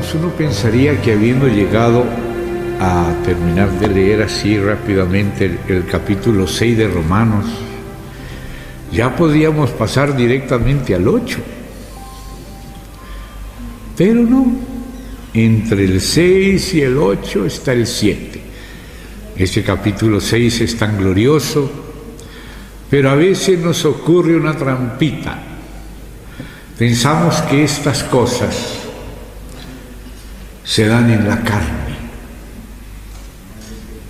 hermanos, uno pensaría que habiendo llegado a terminar de leer así rápidamente el capítulo 6 de Romanos, ya podíamos pasar directamente al 8. Pero no, entre el 6 y el 8 está el 7. Este capítulo 6 es tan glorioso, pero a veces nos ocurre una trampita. Pensamos que estas cosas se dan en la carne.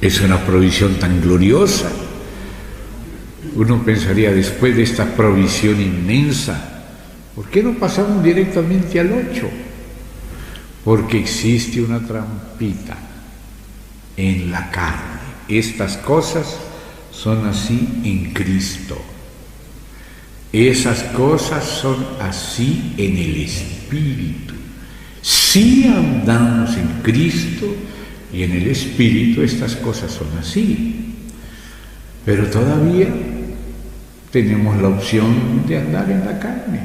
Es una provisión tan gloriosa. Uno pensaría, después de esta provisión inmensa, ¿por qué no pasamos directamente al 8? Porque existe una trampita en la carne. Estas cosas son así en Cristo. Esas cosas son así en el Espíritu. Si andamos en Cristo y en el Espíritu, estas cosas son así. Pero todavía tenemos la opción de andar en la carne.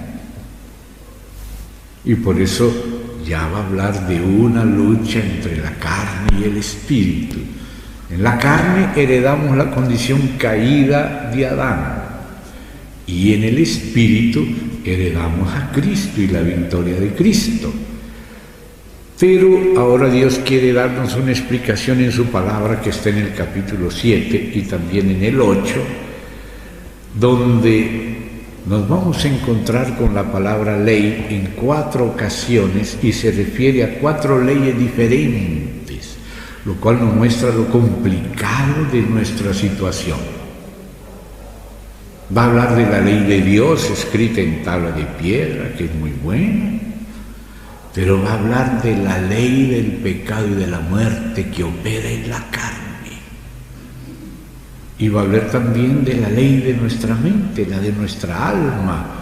Y por eso ya va a hablar de una lucha entre la carne y el Espíritu. En la carne heredamos la condición caída de Adán. Y en el Espíritu heredamos a Cristo y la victoria de Cristo. Pero ahora Dios quiere darnos una explicación en su palabra que está en el capítulo 7 y también en el 8, donde nos vamos a encontrar con la palabra ley en 4 ocasiones y se refiere a 4 leyes diferentes, lo cual nos muestra lo complicado de nuestra situación. Va a hablar de la ley de Dios escrita en tabla de piedra, que es muy buena, pero va a hablar de la ley del pecado y de la muerte que opera en la carne. Y va a hablar también de la ley de nuestra mente, la de nuestra alma.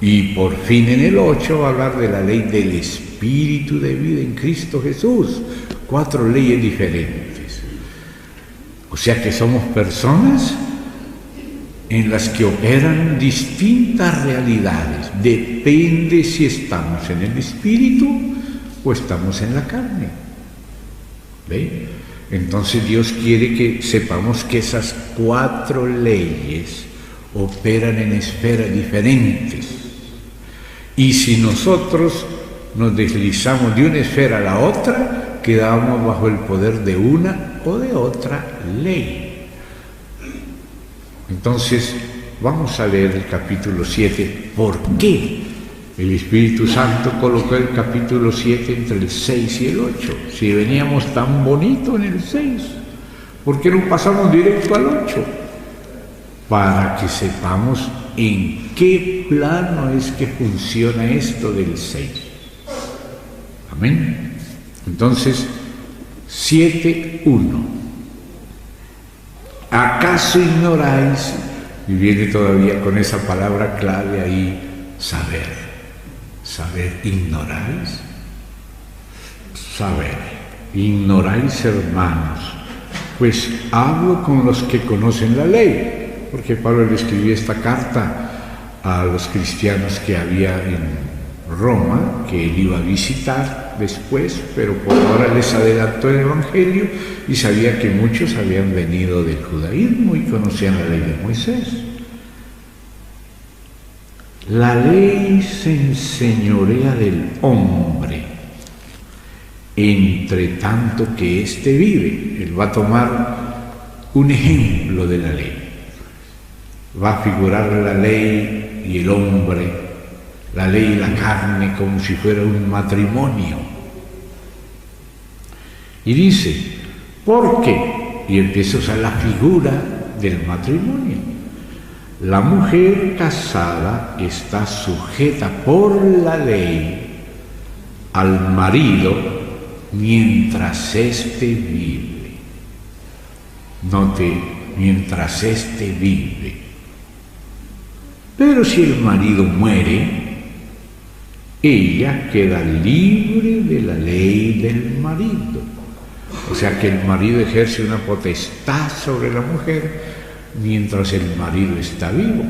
Y por fin en el 8 va a hablar de la ley del Espíritu de vida en Cristo Jesús. 4 leyes diferentes. O sea que somos personas en las que operan distintas realidades. Depende si estamos en el Espíritu o estamos en la carne. ¿Ve? Entonces Dios quiere que sepamos que esas 4 leyes operan en esferas diferentes. Y si nosotros nos deslizamos de una esfera a la otra, quedamos bajo el poder de una o de otra ley. Entonces, vamos a leer el capítulo 7. ¿Por qué el Espíritu Santo colocó el capítulo 7 entre el 6 y el 8? Si veníamos tan bonito en el 6, ¿por qué no pasamos directo al 8? Para que sepamos en qué plano es que funciona esto del 6. Amén. Entonces, 7:1. ¿Acaso ignoráis? Y viene todavía con esa palabra clave ahí, saber. ¿Saber ignoráis? Saber. ¿Ignoráis, hermanos? Pues hablo con los que conocen la ley, porque Pablo le escribió esta carta a los cristianos que había en Roma, que él iba a visitar después, pero por ahora les adelantó el Evangelio y sabía que muchos habían venido del judaísmo y conocían la ley de Moisés. La ley se enseñorea del hombre, entre tanto que éste vive. Él va a tomar un ejemplo de la ley. Va a figurar la ley y el hombre, la ley y la carne, como si fuera un matrimonio. Y dice, ¿por qué? Y empieza a usar la figura del matrimonio. La mujer casada está sujeta por la ley al marido mientras éste vive. Note, mientras éste vive. Pero si el marido muere, ella queda libre de la ley del marido. O sea que el marido ejerce una potestad sobre la mujer mientras el marido está vivo.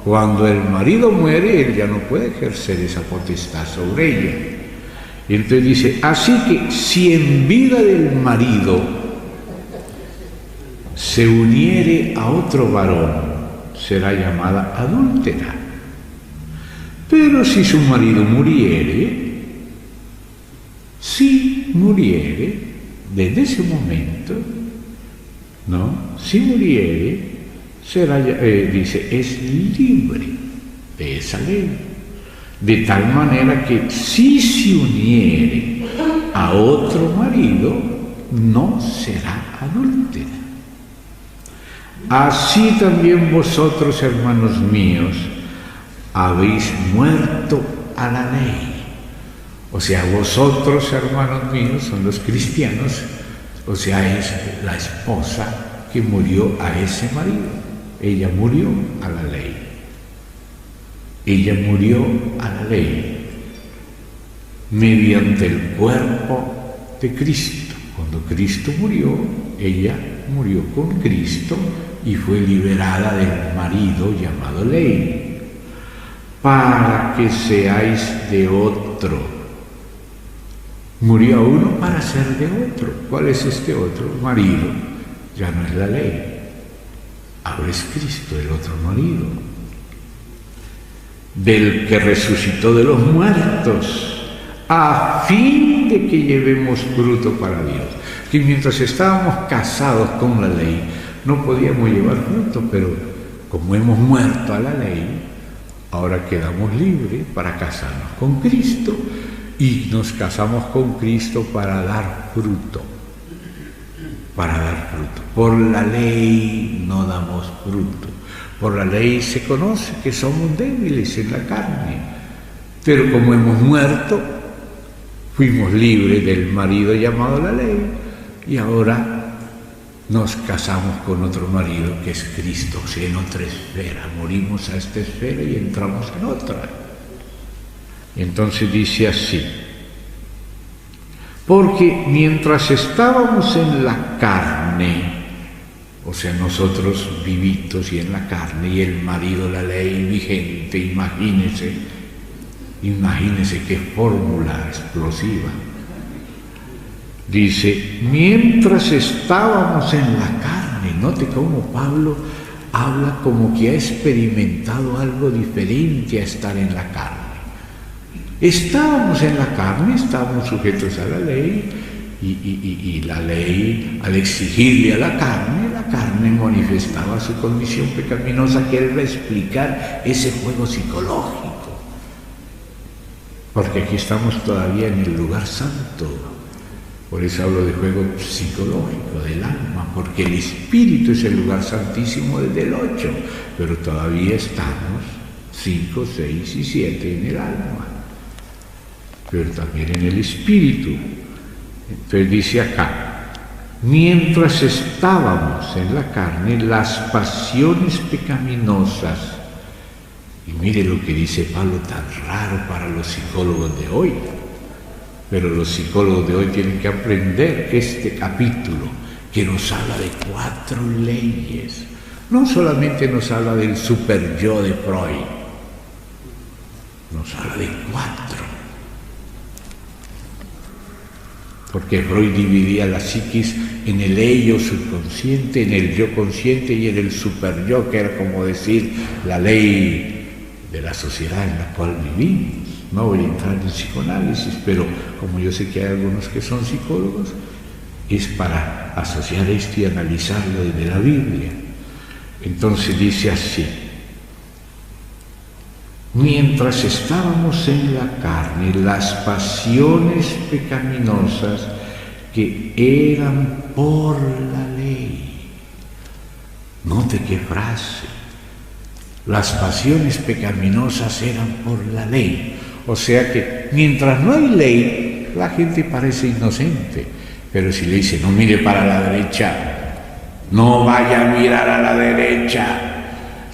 Cuando el marido muere, él ya no puede ejercer esa potestad sobre ella. Y entonces dice, así que si en vida del marido se uniere a otro varón, será llamada adúltera. Pero si su marido muriere, si muriere, desde ese momento, ¿no? Si muriere, será, dice, es libre de esa ley. De tal manera que si se uniere a otro marido, no será adúltera. Así también vosotros, hermanos míos, habéis muerto a la ley. O sea, vosotros, hermanos míos, son los cristianos, o sea, es la esposa que murió a ese marido. Ella murió a la ley. Ella murió a la ley mediante el cuerpo de Cristo. Cuando Cristo murió, ella murió con Cristo y fue liberada del marido llamado ley, para que seáis de otro. Murió uno para ser de otro. ¿Cuál es este otro? Marido. Ya no es la ley. Ahora es Cristo, el otro marido, del que resucitó de los muertos, a fin de que llevemos fruto para Dios. Que mientras estábamos casados con la ley, no podíamos llevar fruto, pero como hemos muerto a la ley, ahora quedamos libres para casarnos con Cristo, y nos casamos con Cristo para dar fruto. Para dar fruto. Por la ley no damos fruto. Por la ley se conoce que somos débiles en la carne, pero como hemos muerto, fuimos libres del marido llamado la ley, y ahora nos casamos con otro marido que es Cristo, o sea, en otra esfera. Morimos a esta esfera y entramos en otra. Entonces dice así: porque mientras estábamos en la carne, o sea, nosotros vivitos y en la carne, y el marido, la ley vigente, imagínese qué fórmula explosiva. Dice, mientras estábamos en la carne, note cómo Pablo habla como que ha experimentado algo diferente a estar en la carne. Estábamos en la carne, estábamos sujetos a la ley, y la ley, al exigirle a la carne manifestaba su condición pecaminosa, que él va a explicar ese juego psicológico. Porque aquí estamos todavía en el lugar santo. Por eso hablo de juego psicológico del alma, porque el espíritu es el lugar santísimo desde el 8, pero todavía estamos 5, 6 y 7 en el alma, pero también en el espíritu. Entonces dice acá, mientras estábamos en la carne, las pasiones pecaminosas, y mire lo que dice Pablo, tan raro para los psicólogos de hoy, pero los psicólogos de hoy tienen que aprender este capítulo, que nos habla de 4 leyes. No solamente nos habla del super yo de Freud, nos habla de 4. Porque Freud dividía la psiquis en el ello subconsciente, en el yo consciente y en el super yo, que era como decir la ley de la sociedad en la cual vivimos. No voy a entrar en psicoanálisis, pero como yo sé que hay algunos que son psicólogos, es para asociar esto y analizarlo desde la Biblia. Entonces dice así: mientras estábamos en la carne, las pasiones pecaminosas que eran por la ley. Note qué frase. Las pasiones pecaminosas eran por la ley. O sea que mientras no hay ley, la gente parece inocente. Pero si le dice, no mire para la derecha, no vaya a mirar a la derecha,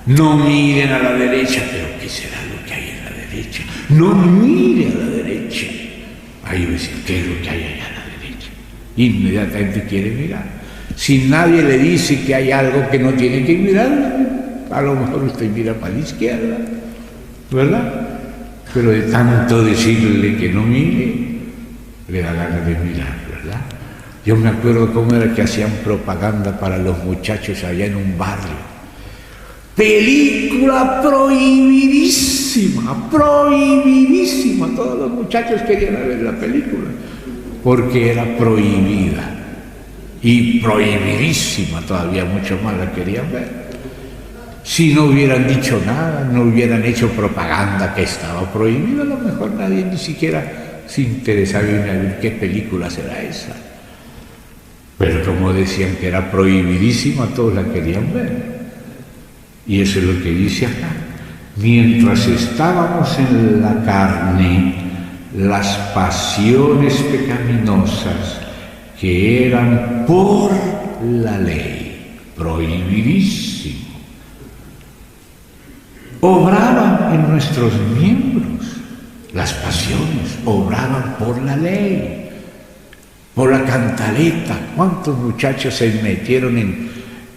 no miren a la derecha, pero ¿qué será lo que hay en la derecha? No mire a la derecha. Ahí va a decir, ¿qué es lo que hay allá a la derecha? Inmediatamente quiere mirar. Si nadie le dice que hay algo que no tiene que mirar, a lo mejor usted mira para la izquierda, ¿verdad? Pero de tanto decirle que no mire, le da ganas de mirar, ¿verdad? Yo me acuerdo cómo era que hacían propaganda para los muchachos allá en un barrio. Película prohibidísima, prohibidísima. Todos los muchachos querían ver la película porque era prohibida y prohibidísima, todavía mucho más la querían ver. Si no hubieran dicho nada, no hubieran hecho propaganda que estaba prohibida, a lo mejor nadie ni siquiera se interesaba en ver qué película será esa. Pero como decían que era prohibidísima, todos la querían ver. Y eso es lo que dice acá. Mientras estábamos en la carne, las pasiones pecaminosas que eran por la ley, prohibidísimo, obraban en nuestros miembros. Las pasiones obraban por la ley, por la cantaleta. ¿Cuántos muchachos se metieron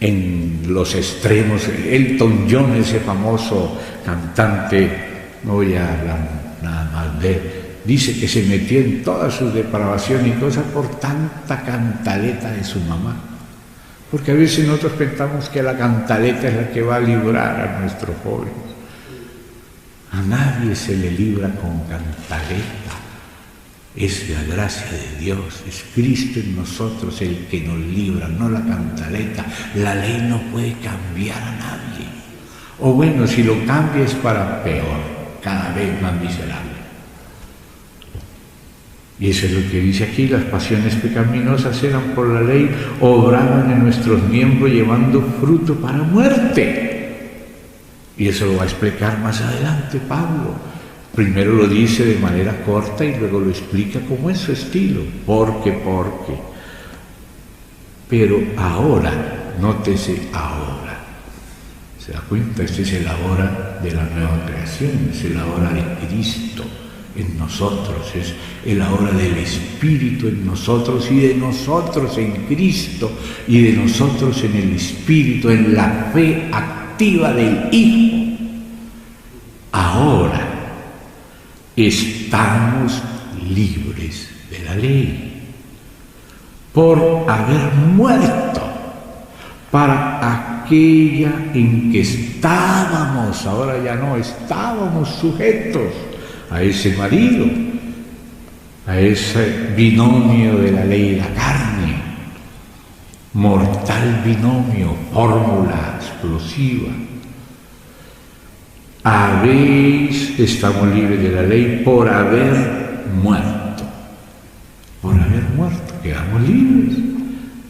en los extremos? Elton John, ese famoso cantante, no voy a hablar nada más de él, dice que se metió en todas sus depravaciones y cosas por tanta cantaleta de su mamá. Porque a veces nosotros pensamos que la cantaleta es la que va a librar a nuestros jóvenes. A nadie se le libra con cantaleta. Es la gracia de Dios, es Cristo en nosotros el que nos libra, no la cantaleta. La ley no puede cambiar a nadie. O bueno, si lo cambia es para peor, cada vez más miserable. Y eso es lo que dice aquí: las pasiones pecaminosas eran por la ley, obraban en nuestros miembros llevando fruto para muerte. Y eso lo va a explicar más adelante Pablo. Primero lo dice de manera corta y luego lo explica como es su estilo. Porque. Pero ahora, nótese ahora. ¿Se da cuenta? Este es el ahora de la nueva creación, es el ahora de Cristo en nosotros, es el ahora del Espíritu en nosotros y de nosotros en Cristo y de nosotros en el Espíritu, en la fe activa del Hijo. Ahora estamos libres de la ley por haber muerto para aquella en que estábamos, ahora ya no, estábamos sujetos a ese marido, a ese binomio de la ley y la carne, mortal binomio, fórmula explosiva. Estamos libres de la ley por haber muerto. Por haber muerto, quedamos libres.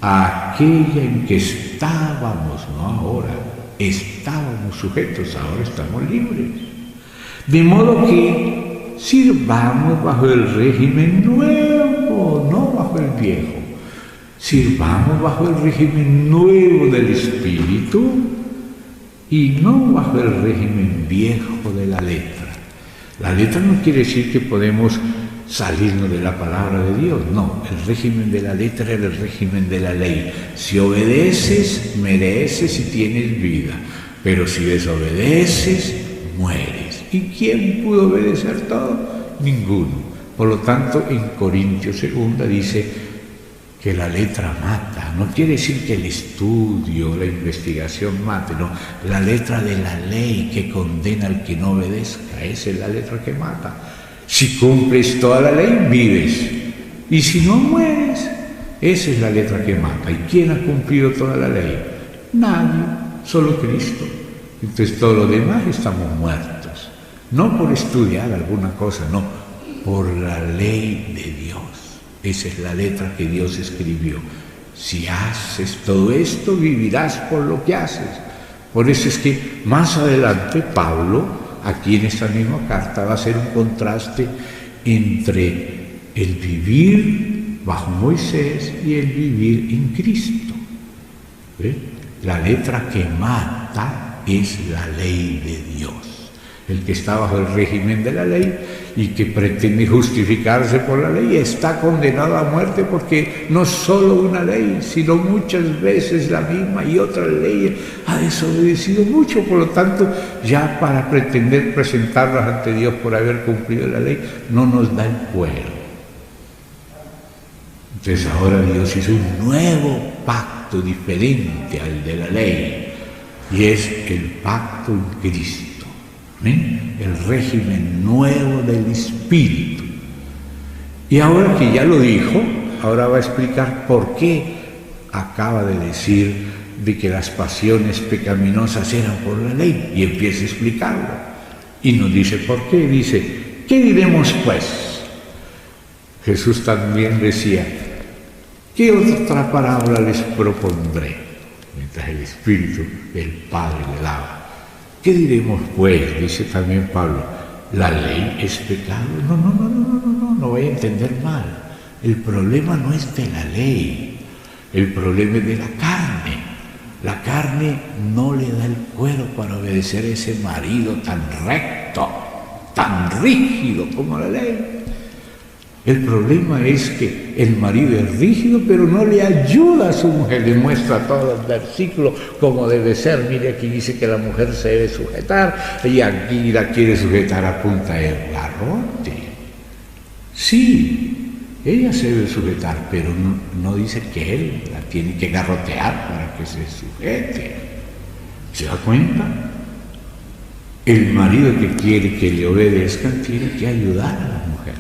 Aquella en que estábamos, no ahora, estábamos sujetos, ahora estamos libres. De modo que sirvamos bajo el régimen nuevo, no bajo el viejo. Sirvamos bajo el régimen nuevo del Espíritu y no bajo el régimen viejo de la letra. La letra no quiere decir que podemos salirnos de la palabra de Dios, no. El régimen de la letra era el régimen de la ley. Si obedeces, mereces y tienes vida, pero si desobedeces, mueres. ¿Y quién pudo obedecer todo? Ninguno. Por lo tanto, en Corintios 2 dice que la letra mata. No quiere decir que el estudio, la investigación mate, no. La letra de la ley que condena al que no obedezca, esa es la letra que mata. Si cumples toda la ley, vives. Y si no, mueres. Esa es la letra que mata. ¿Y quién ha cumplido toda la ley? Nadie, solo Cristo. Entonces todo lo demás estamos muertos. No por estudiar alguna cosa, no, por la ley de Dios. Esa es la letra que Dios escribió. Si haces todo esto, vivirás por lo que haces. Por eso es que más adelante Pablo, aquí en esta misma carta, va a hacer un contraste entre el vivir bajo Moisés y el vivir en Cristo. ¿Ve? La letra que mata es la ley de Dios. El que está bajo el régimen de la ley y que pretende justificarse por la ley está condenado a muerte, porque no solo una ley, sino muchas veces la misma y otra ley ha desobedecido mucho. Por lo tanto, ya para pretender presentarnos ante Dios por haber cumplido la ley, no nos da el cuero. Entonces ahora Dios hizo un nuevo pacto diferente al de la ley, y es el pacto en Cristo, el régimen nuevo del Espíritu. Y ahora que ya lo dijo, ahora va a explicar por qué acaba de decir de que las pasiones pecaminosas eran por la ley, y empieza a explicarlo. Y nos dice por qué. Dice, ¿qué diremos pues? Jesús también decía, ¿qué otra parábola les propondré? Mientras el Espíritu, el Padre le daba. ¿Qué diremos pues? Dice también Pablo, ¿la ley es pecado? No vaya a entender mal. El problema no es de la ley, el problema es de la carne. La carne no le da el cuero para obedecer a ese marido tan recto, tan rígido como la ley. El problema es que el marido es rígido, pero no le ayuda a su mujer. Le muestra todos los versículos como debe ser. Mire, aquí dice que la mujer se debe sujetar, y aquí la quiere sujetar a punta de garrote. Sí, ella se debe sujetar, pero no dice que él la tiene que garrotear para que se sujete. ¿Se da cuenta? El marido que quiere que le obedezcan tiene que ayudar a la mujer,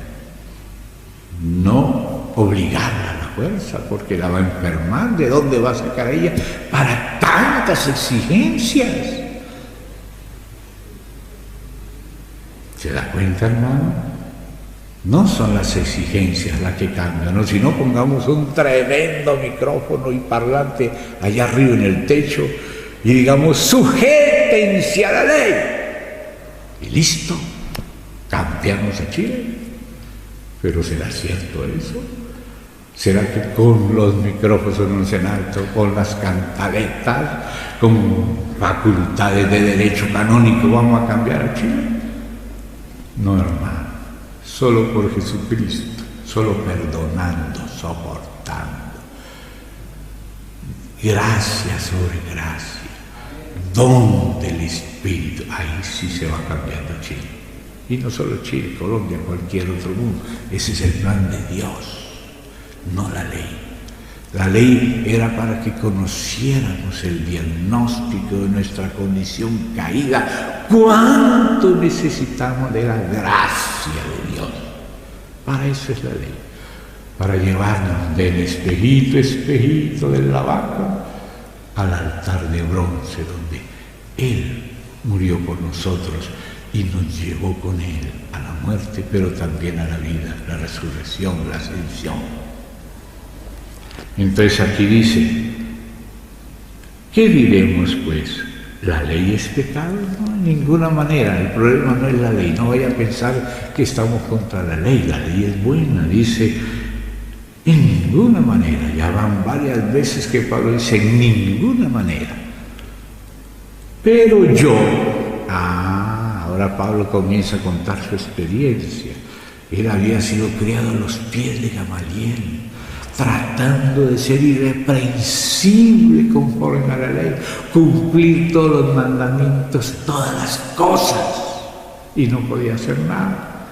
no obligarla a la fuerza, porque la va a enfermar. ¿De dónde va a sacar ella para tantas exigencias? ¿Se da cuenta, hermano? No son las exigencias las que cambian, ¿no? Si no, pongamos un tremendo micrófono y parlante allá arriba en el techo y digamos, sujétense a la ley. Y listo, cambiamos a Chile. ¿Pero será cierto eso? ¿Será que con los micrófonos en alto, con las cantaletas, con facultades de derecho canónico vamos a cambiar a Chile? No, hermano. Solo por Jesucristo, solo perdonando, soportando. Gracia sobre gracia, don del Espíritu. Ahí sí se va cambiando Chile. Y no solo Chile, Colombia, cualquier otro mundo. Ese es el plan de Dios, no la ley. La ley era para que conociéramos el diagnóstico de nuestra condición caída. ¿Cuánto necesitamos de la gracia de Dios? Para eso es la ley. Para llevarnos del espejito del lavacro al altar de bronce donde Él murió por nosotros y nos llevó con Él a la muerte, pero también a la vida, la resurrección, la ascensión. Entonces aquí dice, ¿qué diremos pues? ¿La ley es pecado? No, en ninguna manera. El problema no es la ley. No vaya a pensar que estamos contra la ley. La ley es buena. Dice, en ninguna manera. Ya van varias veces que Pablo dice, en ninguna manera. Pero yo, ahora Pablo comienza a contar su experiencia. Él había sido criado a los pies de Gamaliel, tratando de ser irreprensible conforme a la ley, cumplir todos los mandamientos, todas las cosas, y no podía hacer nada.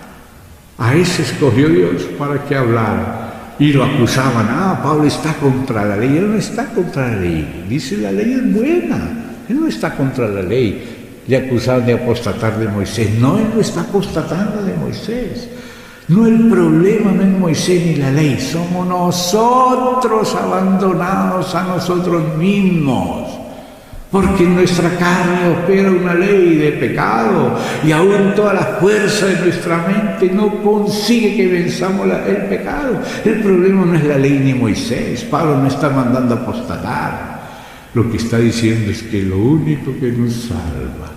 A ese escogió Dios para que hablara, y lo acusaban, Pablo está contra la ley. Él no está contra la ley, dice la ley es buena, él no está contra la ley. Le acusaban de apostatar de Moisés, no, él no está apostatando de Moisés. No, el problema no es Moisés ni la ley, somos nosotros abandonados a nosotros mismos, porque en nuestra carne opera una ley de pecado y aún toda la fuerza de nuestra mente no consigue que venzamos el pecado. El problema no es la ley ni Moisés. Pablo no está mandando a apostatar. Lo que está diciendo es que lo único que nos salva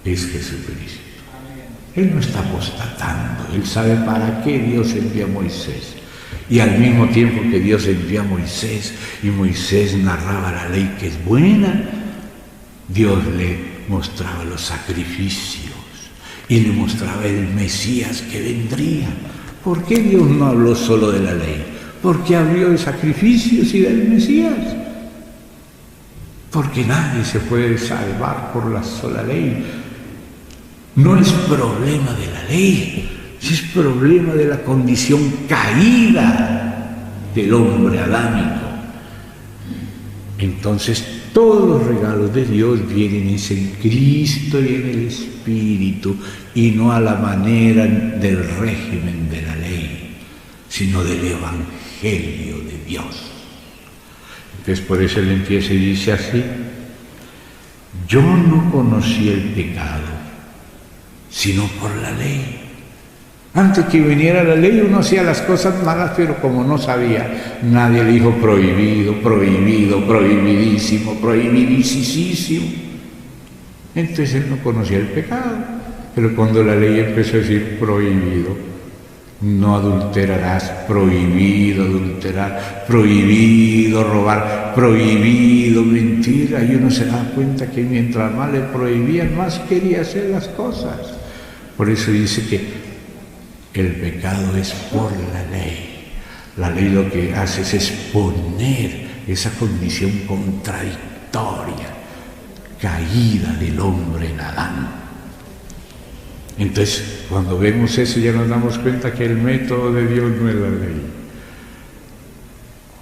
es Jesucristo. Él no está apostatando, él sabe para qué Dios envía a Moisés. Y al mismo tiempo que Dios envía a Moisés y Moisés narraba la ley que es buena, Dios le mostraba los sacrificios y le mostraba el Mesías que vendría. ¿Por qué Dios no habló solo de la ley? Porque habló de sacrificios y del Mesías. Porque nadie se puede salvar por la sola ley. No es problema de la ley, es problema de la condición caída del hombre adámico. Entonces todos los regalos de Dios vienen en Cristo y en el Espíritu, y no a la manera del régimen de la ley, sino del Evangelio de Dios. Entonces por eso él empieza y dice así: yo no conocí el pecado, sino por la ley. Antes que viniera la ley uno hacía las cosas malas, pero como no sabía, nadie le dijo prohibido, prohibido, prohibidísimo, prohibidísimo. Entonces él no conocía el pecado, pero cuando la ley empezó a decir prohibido, no adulterarás, prohibido adulterar, prohibido robar, prohibido mentir, y uno se da cuenta que mientras más le prohibían, más quería hacer las cosas. Por eso dice que el pecado es por la ley. La ley lo que hace es exponer esa condición contradictoria, caída del hombre en Adán. Entonces, cuando vemos eso ya nos damos cuenta que el método de Dios no es la ley.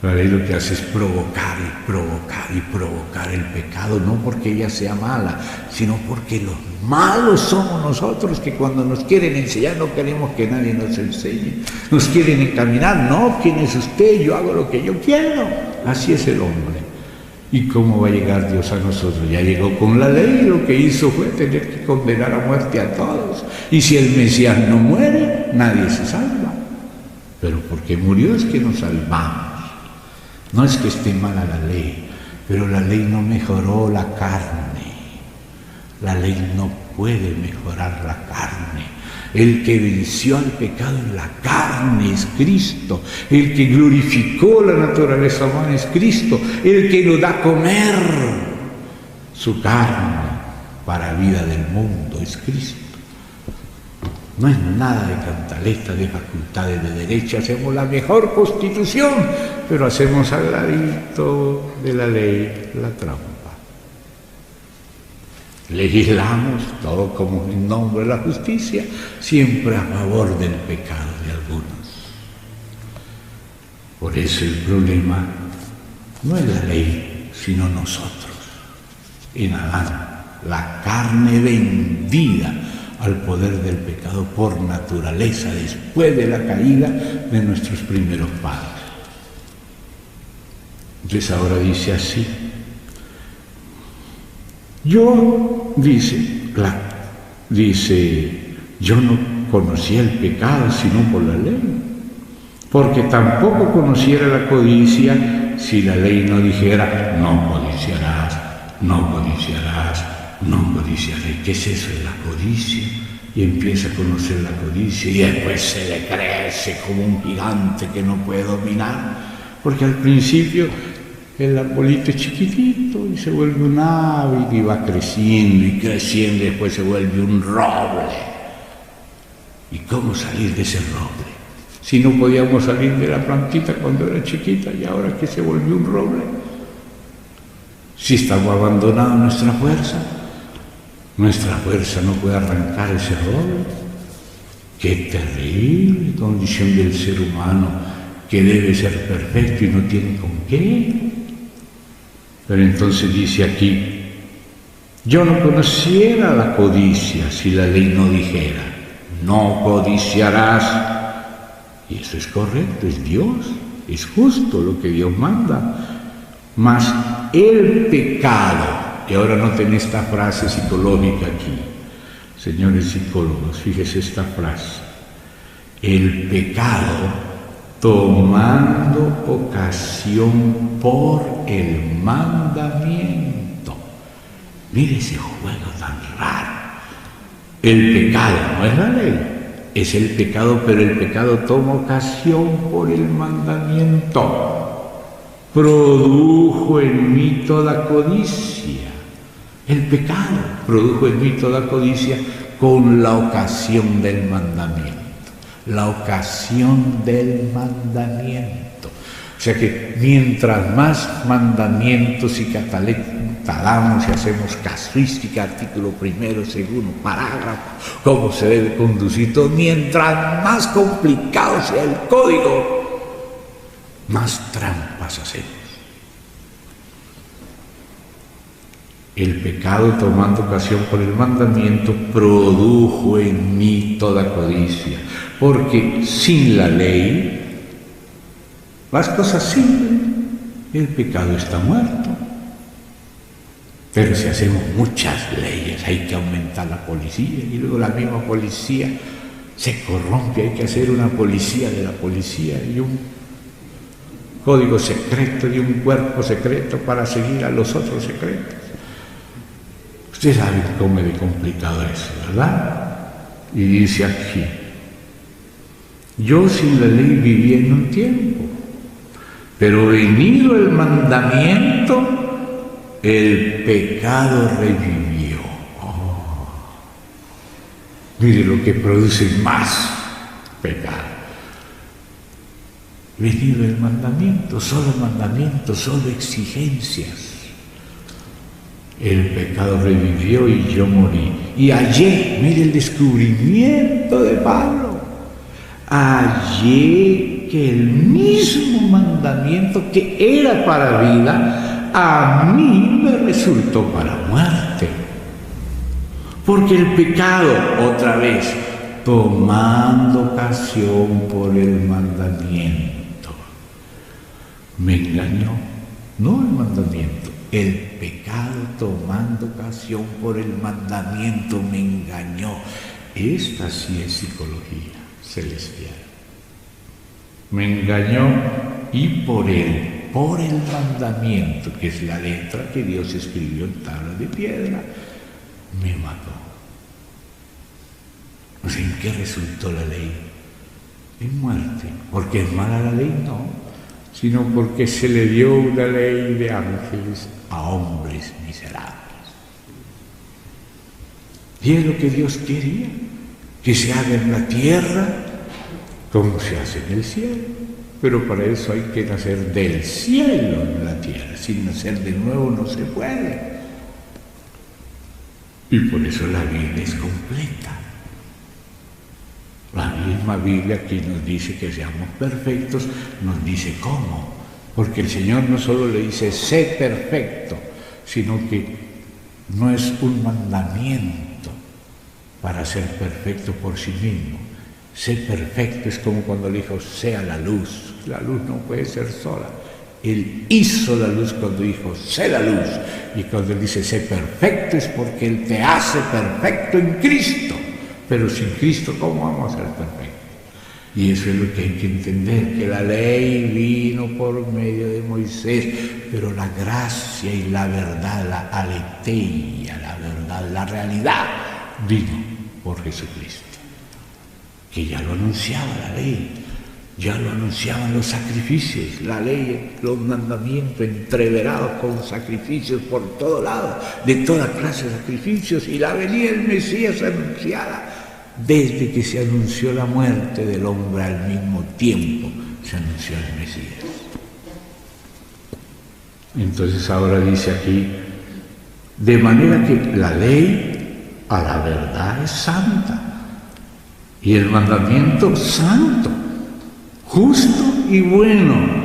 La ley lo que hace es provocar y provocar y provocar el pecado, no porque ella sea mala, sino porque los malos somos nosotros, que cuando nos quieren enseñar no queremos que nadie nos enseñe. Nos quieren encaminar: no, ¿quién es usted? Yo hago lo que yo quiero. Así es el hombre. ¿Y cómo va a llegar Dios a nosotros? Ya llegó con la ley, y lo que hizo fue tener que condenar a muerte a todos. Y si el Mesías no muere, nadie se salva. Pero porque murió es que nos salvamos. No es que esté mala la ley, pero la ley no mejoró la carne. La ley no puede mejorar la carne. El que venció al pecado en la carne es Cristo. El que glorificó la naturaleza humana es Cristo. El que nos da a comer su carne para vida del mundo es Cristo. No es nada de cantaleta, de facultades de derecho. Hacemos la mejor constitución, pero hacemos al ladito de la ley la trampa. Legislamos todo como en nombre de la justicia, siempre a favor del pecado de algunos. Por eso el problema no es la ley, sino nosotros. En Adán, la carne vendida al poder del pecado por naturaleza, después de la caída de nuestros primeros padres. Entonces ahora dice así: yo, yo no conocía el pecado sino por la ley, porque tampoco conociera la codicia si la ley no dijera: no codiciarás, no codiciarás, no codiciaré. ¿Qué es eso de la codicia? Y empieza a conocer la codicia y después se le crece como un gigante que no puede dominar, porque al principio el arbolito es chiquitito y se vuelve un árbol y va creciendo y creciendo y después se vuelve un roble. ¿Y cómo salir de ese roble? Si no podíamos salir de la plantita cuando era chiquita, y ahora que se volvió un roble. Si estamos abandonando nuestra fuerza no puede arrancar ese roble. Qué terrible condición del ser humano, que debe ser perfecto y no tiene con qué. Pero entonces dice aquí: yo no conociera la codicia si la ley no dijera: no codiciarás. Y eso es correcto, es Dios, es justo lo que Dios manda. Mas el pecado, y ahora noten esta frase psicológica aquí, señores psicólogos, fíjese esta frase: el pecado, tomando ocasión por el mandamiento. Mire ese juego tan raro. El pecado no es la ley, es el pecado, pero el pecado toma ocasión por el mandamiento. Produjo en mí toda codicia. El pecado produjo en mí toda codicia con la ocasión del mandamiento. La ocasión del mandamiento. O sea que mientras más mandamientos y catalamos y hacemos casuística, artículo primero, segundo, parágrafo, cómo se debe conducir todo, mientras más complicado sea el código, más trampas hacemos. El pecado, tomando ocasión por el mandamiento, produjo en mí toda codicia, porque sin la ley, las cosas simples, el pecado está muerto. Pero si hacemos muchas leyes, hay que aumentar la policía, y luego la misma policía se corrompe, hay que hacer una policía de la policía y un código secreto y un cuerpo secreto para seguir a los otros secretos. Usted sabe cómo es de complicado eso, ¿verdad? Y dice aquí, yo sin la ley viví en un tiempo, pero venido el mandamiento, el pecado revivió. Oh. Mire lo que produce más pecado. Venido el mandamiento, solo exigencias. El pecado revivió y yo morí. Y hallé, mire el descubrimiento de Pablo, hallé que el mismo mandamiento que era para vida, a mí me resultó para muerte. Porque el pecado, otra vez, tomando ocasión por el mandamiento, me engañó. No el mandamiento, el pecado tomando ocasión por el mandamiento me engañó. Esta sí es psicología celestial. Me engañó y por el mandamiento, que es la letra que Dios escribió en tablas de piedra, me mató. O sea, ¿en qué resultó la ley? En muerte. ¿Porque es mala la ley? No, sino porque se le dio una ley de ángeles a hombres miserables. Y es lo que Dios quería, que se haga en la tierra como se hace en el cielo. Pero para eso hay que nacer del cielo en la tierra. Sin nacer de nuevo no se puede. Y por eso la Biblia es completa. La misma Biblia que nos dice que seamos perfectos, nos dice cómo. Porque el Señor no solo le dice, sé perfecto, sino que no es un mandamiento para ser perfecto por sí mismo. Ser perfecto es como cuando le dijo, sea la luz. La luz no puede ser sola. Él hizo la luz cuando dijo, sé la luz. Y cuando él dice, sé perfecto, es porque él te hace perfecto en Cristo. Pero sin Cristo, ¿cómo vamos a ser perfectos? Y eso es lo que hay que entender, que la ley vino por medio de Moisés, pero la gracia y la verdad, la aletheia, la verdad, la realidad, vino por Jesucristo. Que ya lo anunciaba la ley, ya lo anunciaban los sacrificios, la ley, los mandamientos entreverados con sacrificios por todo lado, de toda clase de sacrificios, y la venida del Mesías anunciada. Desde que se anunció la muerte del hombre al mismo tiempo, se anunció el Mesías. Entonces ahora dice aquí, de manera que la ley a la verdad es santa, y el mandamiento santo, justo y bueno.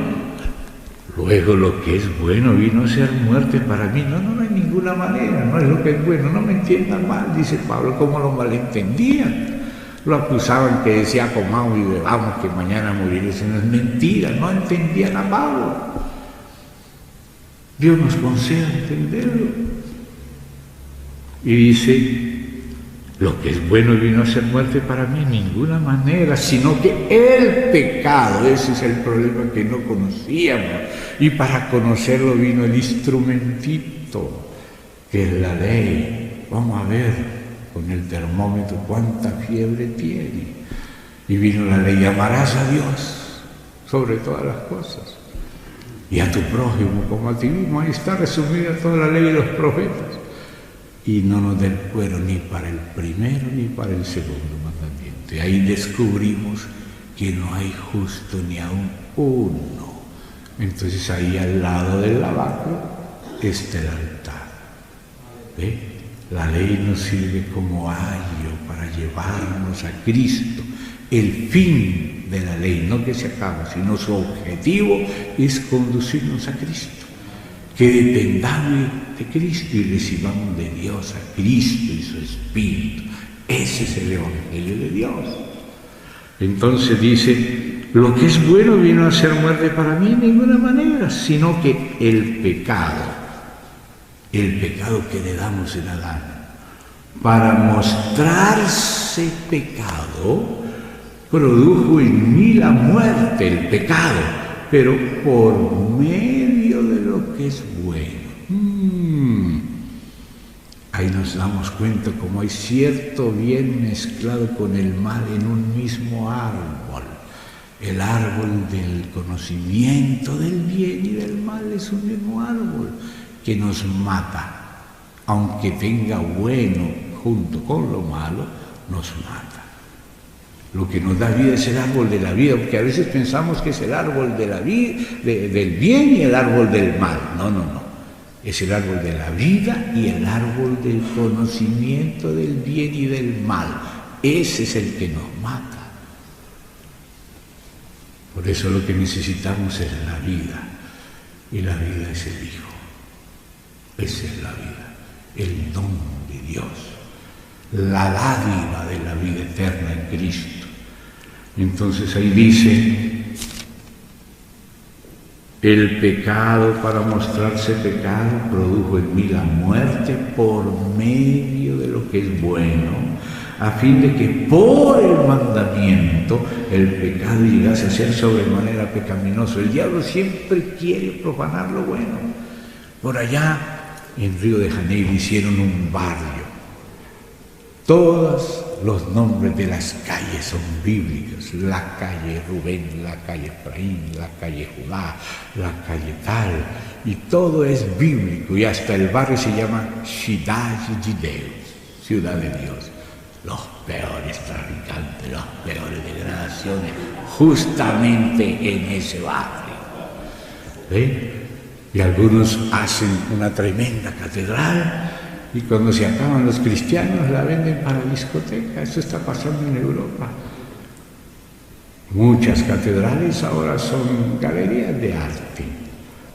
Luego lo que es bueno vino a ser muerte para mí. No hay ninguna manera, no es lo que es bueno. No me entiendan mal, dice Pablo, como lo malentendían. Lo acusaban que decía comamos y bebamos, que mañana moriré. Eso no es mentira, no entendían a Pablo. Dios nos conceda entenderlo. Y dice, lo que es bueno vino a ser muerte para mí, en ninguna manera, sino que el pecado, ese es el problema que no conocíamos, y para conocerlo vino el instrumentito, que es la ley. Vamos a ver con el termómetro cuánta fiebre tiene. Y vino la ley, amarás a Dios sobre todas las cosas, y a tu prójimo como a ti mismo. Ahí está resumida toda la ley de los profetas. Y no nos den cuero ni para el primero ni para el segundo mandamiento. Y ahí descubrimos que no hay justo ni aún uno. Entonces ahí al lado del lavacro está el altar. ¿Ve? La ley nos sirve como ayo para llevarnos a Cristo. El fin de la ley, no que se acaba, sino su objetivo es conducirnos a Cristo. Que dependamos de Cristo y recibamos de Dios a Cristo y su Espíritu. Ese es el Evangelio de Dios. Entonces dice, lo que es bueno vino a ser muerte para mí en ninguna manera, sino que el pecado que le damos en Adán, para mostrarse pecado, produjo en mí la muerte, el pecado, pero por medio de lo que es bueno. Ahí nos damos cuenta cómo hay cierto bien mezclado con el mal en un mismo árbol. El árbol del conocimiento del bien y del mal es un mismo árbol que nos mata. Aunque tenga bueno junto con lo malo, nos mata. Lo que nos da vida es el árbol de la vida, porque a veces pensamos que es el árbol de la vida, del bien y el árbol del mal. No. Es el árbol de la vida y el árbol del conocimiento del bien y del mal. Ese es el que nos mata. Por eso lo que necesitamos es la vida, y la vida es el Hijo. Esa es la vida, el don de Dios, la dádiva de la vida eterna en Cristo. Entonces ahí dice, el pecado para mostrarse pecado produjo en mí la muerte por medio de lo que es bueno, a fin de que por el mandamiento el pecado llegase a ser sobremanera pecaminoso. El diablo siempre quiere profanar lo bueno. Por allá en Río de Janeiro hicieron un barrio. Todos los nombres de las calles son bíblicos. La calle Rubén, la calle Efraín, la calle Judá, la calle tal. Y todo es bíblico. Y hasta el barrio se llama Cidade de Deus, ciudad de Dios. Los peores traficantes, las peores degradaciones, justamente en ese barrio. Y algunos hacen una tremenda catedral y cuando se acaban los cristianos la venden para discoteca. Eso está pasando en Europa. Muchas catedrales ahora son galerías de arte.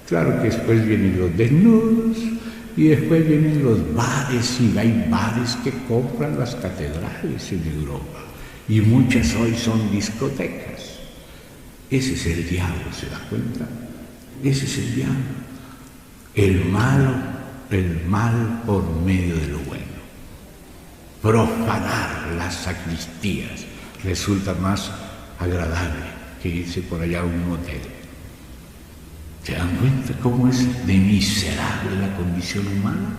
Claro que después vienen los desnudos y después vienen los bares, y hay bares que compran las catedrales en Europa. Y muchas hoy son discotecas. Ese es el diablo, ¿se da cuenta? Ese es el diablo. El mal por medio de lo bueno. Profanar las sacristías resulta más agradable que irse por allá a un motel. ¿Se dan cuenta cómo es de miserable la condición humana?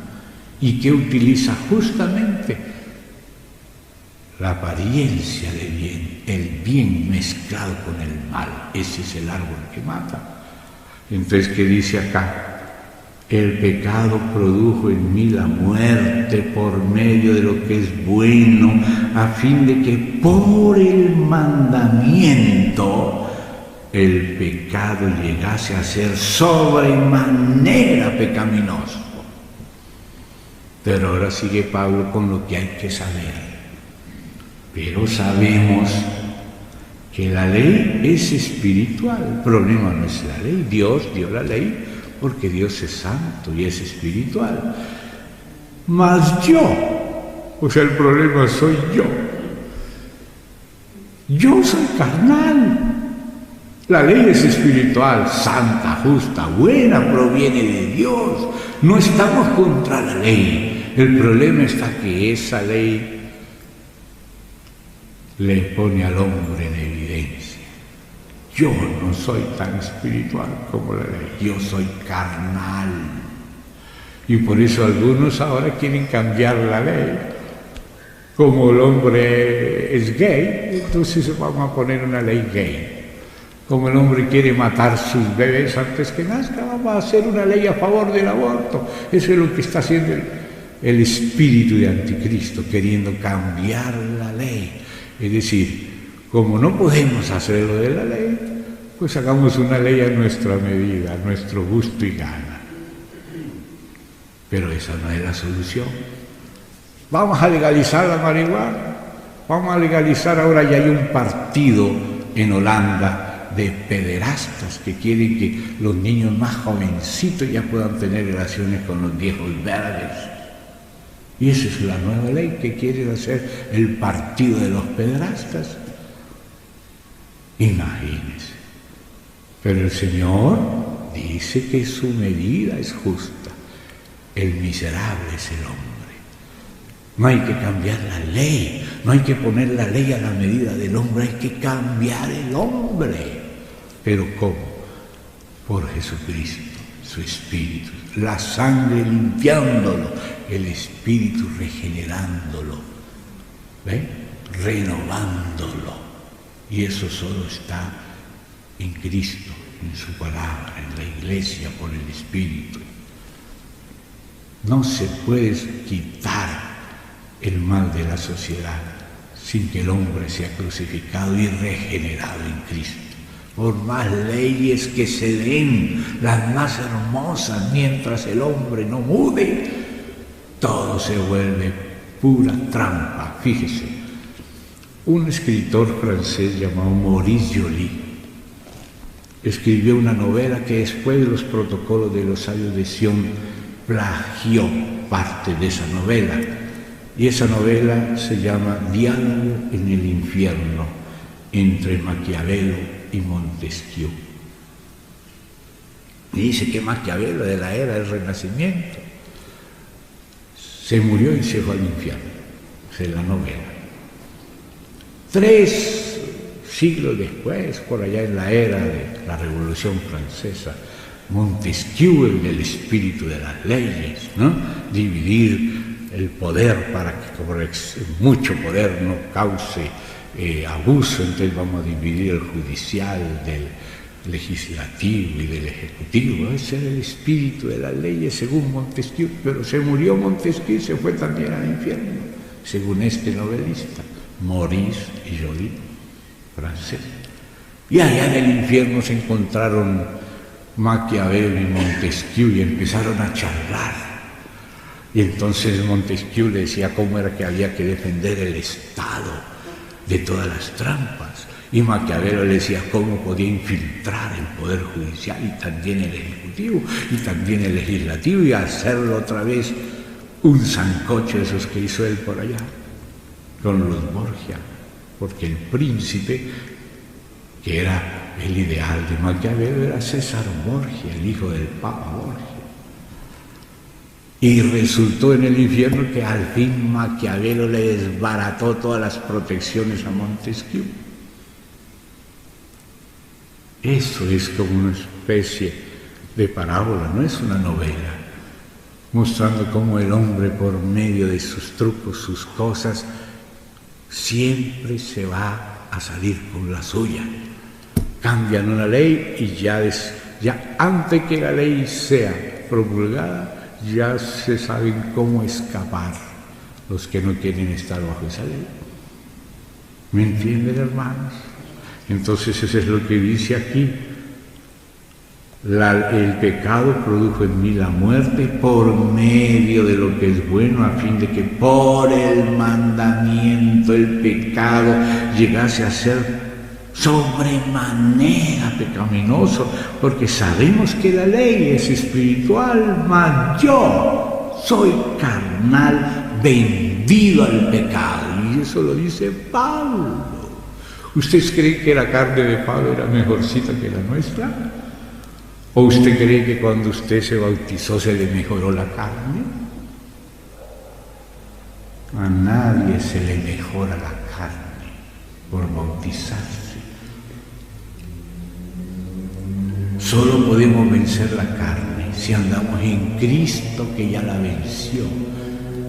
Y que utiliza justamente la apariencia de bien, el bien mezclado con el mal. Ese es el árbol que mata. Entonces, ¿qué dice acá? El pecado produjo en mí la muerte por medio de lo que es bueno, a fin de que por el mandamiento el pecado llegase a ser sobremanera pecaminoso. Pero ahora sigue Pablo con lo que hay que saber. Pero sabemos que la ley es espiritual. El problema no es la ley. Dios dio la ley porque Dios es santo y es espiritual. Mas yo, o sea, el problema soy yo. Yo soy carnal. La ley es espiritual, santa, justa, buena, proviene de Dios. No estamos contra la ley. El problema está que esa ley le pone al hombre en evidencia. Yo no soy tan espiritual como la ley, yo soy carnal. Y por eso algunos ahora quieren cambiar la ley. Como el hombre es gay, entonces vamos a poner una ley gay. Como el hombre quiere matar sus bebés antes que nazca, vamos a hacer una ley a favor del aborto. Eso es lo que está haciendo el espíritu de Anticristo, queriendo cambiar la ley. Es decir, como no podemos hacerlo de la ley, pues hagamos una ley a nuestra medida, a nuestro gusto y gana. Pero esa no es la solución. Vamos a legalizar la marihuana. Vamos a legalizar, ahora ya hay un partido en Holanda de pederastas que quieren que los niños más jovencitos ya puedan tener relaciones con los viejos verdes. Y esa es la nueva ley que quieren hacer el partido de los pederastas. Imagínense. Pero el Señor dice que su medida es justa. El miserable es el hombre. No hay que cambiar la ley, no hay que poner la ley a la medida del hombre, hay que cambiar el hombre. ¿Pero cómo? Por Jesucristo, su Espíritu, la sangre limpiándolo, el Espíritu regenerándolo, ¿ve? Renovándolo. Y eso solo está en Cristo, en su palabra, en la iglesia, por el Espíritu. No se puede quitar el mal de la sociedad sin que el hombre sea crucificado y regenerado en Cristo. Por más leyes que se den, las más hermosas, mientras el hombre no mude, todo se vuelve pura trampa. Fíjese, un escritor francés llamado Maurice Joly escribió una novela que después de los protocolos de los sabios de Sion plagió parte de esa novela. Y esa novela se llama Diálogo en el infierno entre Maquiavelo y Montesquieu. Y dice que Maquiavelo, de la era del Renacimiento, se murió y se fue al infierno. Esa es la novela. 3 siglos después, por allá en la era de la Revolución Francesa, Montesquieu, el espíritu de las leyes, ¿no? Dividir el poder para que como mucho poder no cause abuso, entonces vamos a dividir el judicial del legislativo y del ejecutivo. Ese era el espíritu de las leyes según Montesquieu, pero se murió Montesquieu y se fue también al infierno, según este novelista, Maurice Joly, francés. Y allá en el infierno se encontraron Maquiavelo y Montesquieu y empezaron a charlar. Y entonces Montesquieu le decía cómo era que había que defender el Estado de todas las trampas. Y Maquiavelo le decía cómo podía infiltrar el Poder Judicial y también el Ejecutivo y también el Legislativo y hacerlo otra vez un sancocho de esos que hizo él por allá con los Borgia. Porque el príncipe, que era el ideal de Maquiavelo, era César Borgia, el hijo del Papa Borgia. Y resultó en el infierno que al fin Maquiavelo le desbarató todas las protecciones a Montesquieu. Eso es como una especie de parábola, no es una novela, mostrando cómo el hombre por medio de sus trucos, sus cosas, siempre se va a salir con la suya. Cambian una ley y ya antes que la ley sea promulgada, ya se saben cómo escapar los que no quieren estar bajo esa ley. ¿Me entienden, hermanos? Entonces eso es lo que dice aquí. El pecado produjo en mí la muerte por medio de lo que es bueno, a fin de que por el mandamiento el pecado llegase a ser sobremanera pecaminoso, porque sabemos que la ley es espiritual, mas yo soy carnal, vendido al pecado. Y eso lo dice Pablo. ¿Ustedes creen que la carne de Pablo era mejorcita que la nuestra? ¿O usted cree que cuando usted se bautizó se le mejoró la carne? A nadie se le mejora la carne por bautizarse. Solo podemos vencer la carne si andamos en Cristo, que ya la venció,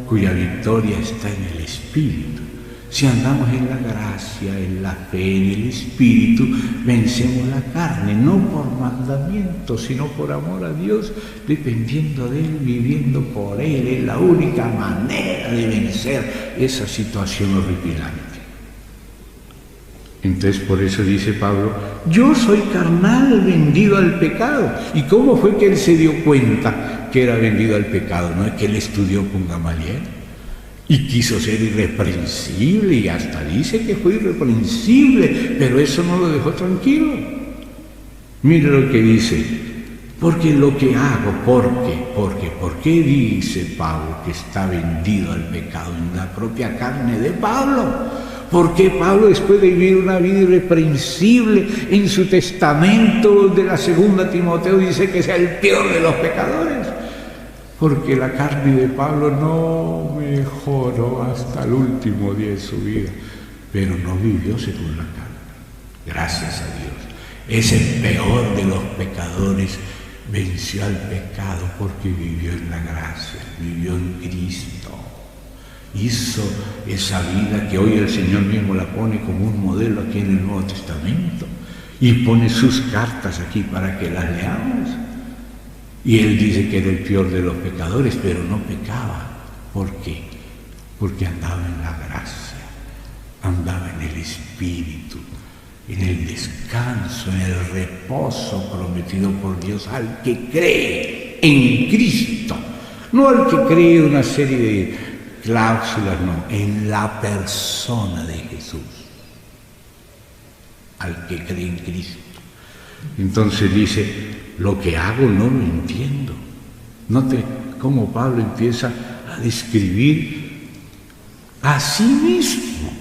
cuya victoria está en el Espíritu. Si andamos en la gracia, en la fe, en el Espíritu, vencemos la carne, no por mandamiento, sino por amor a Dios, dependiendo de Él, viviendo por Él. Es la única manera de vencer esa situación horripilante. Entonces por eso dice Pablo, yo soy carnal, vendido al pecado. ¿Y cómo fue que él se dio cuenta que era vendido al pecado? No es que él estudió con Gamaliel, Y quiso ser irreprensible, y hasta dice que fue irreprensible, pero eso no lo dejó tranquilo. Mire lo que dice: porque lo que hago, ¿por qué dice Pablo que está vendido al pecado en la propia carne de Pablo? ¿Por qué Pablo, después de vivir una vida irreprensible, en su testamento de la segunda Timoteo dice que sea el peor de los pecadores? Porque la carne de Pablo no mejoró hasta el último día de su vida, pero no vivió según la carne. Gracias a Dios. Es el peor de los pecadores, venció al pecado porque vivió en la gracia, vivió en Cristo. Hizo esa vida que hoy el Señor mismo la pone como un modelo aquí en el Nuevo Testamento, y pone sus cartas aquí para que las leamos. Y él dice que era el peor de los pecadores, pero no pecaba. ¿Por qué? Porque andaba en la gracia, andaba en el Espíritu, en el descanso, en el reposo prometido por Dios al que cree en Cristo. No al que cree una serie de cláusulas, no, en la persona de Jesús, al que cree en Cristo. Entonces dice: lo que hago no lo entiendo. Note cómo Pablo empieza a describir a sí mismo.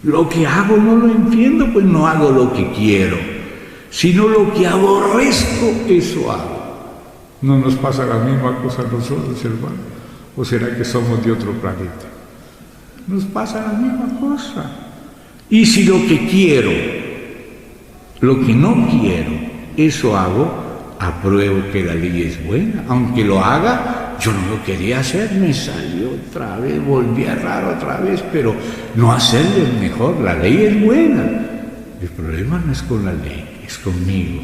Lo que hago no lo entiendo, pues no hago lo que quiero, sino lo que aborrezco, eso hago. ¿No nos pasa la misma cosa a nosotros, hermano? ¿O será que somos de otro planeta? Nos pasa la misma cosa. Y si lo que quiero, lo que no quiero, eso hago, apruebo que la ley es buena. Aunque lo haga, yo no lo quería hacer, me salió otra vez, volví a errar otra vez, pero no hacerlo es mejor. La ley es buena. El problema no es con la ley, es conmigo.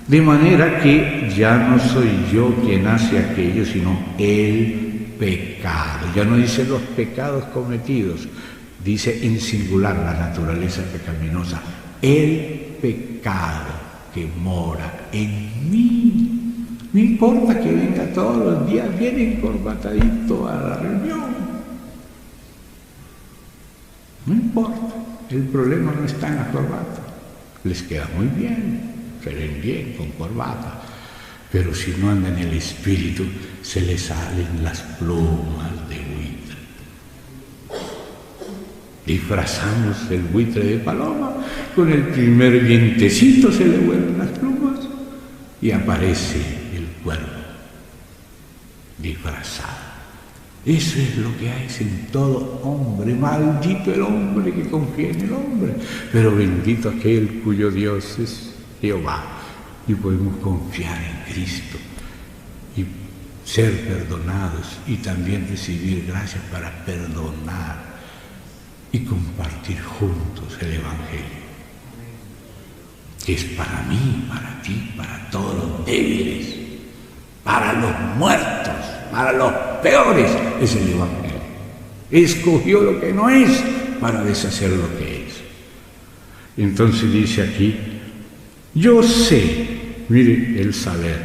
De manera que ya no soy yo quien hace aquello, sino el pecado. Ya no dice los pecados cometidos, dice en singular la naturaleza pecaminosa, el pecado que mora en mí. No importa que venga todos los días bien encorbatadito a la reunión. No importa, el problema no está en la corbata. Les queda muy bien, se ven bien con corbata. Pero si no andan en el espíritu, se les salen las plumas de buitre. Disfrazamos el buitre de paloma, con el primer vientecito se le vuelven las plumas y aparece el cuervo disfrazado. Eso es lo que hay en todo hombre. Maldito el hombre que confía en el hombre, pero bendito aquel cuyo Dios es Jehová, y podemos confiar en Cristo y ser perdonados y también recibir gracias para perdonar y compartir juntos el Evangelio, que es para mí, para ti, para todos los débiles, para los muertos, para los peores, es el Evangelio. Escogió lo que no es para deshacer lo que es. Entonces dice aquí: yo sé, mire el saber,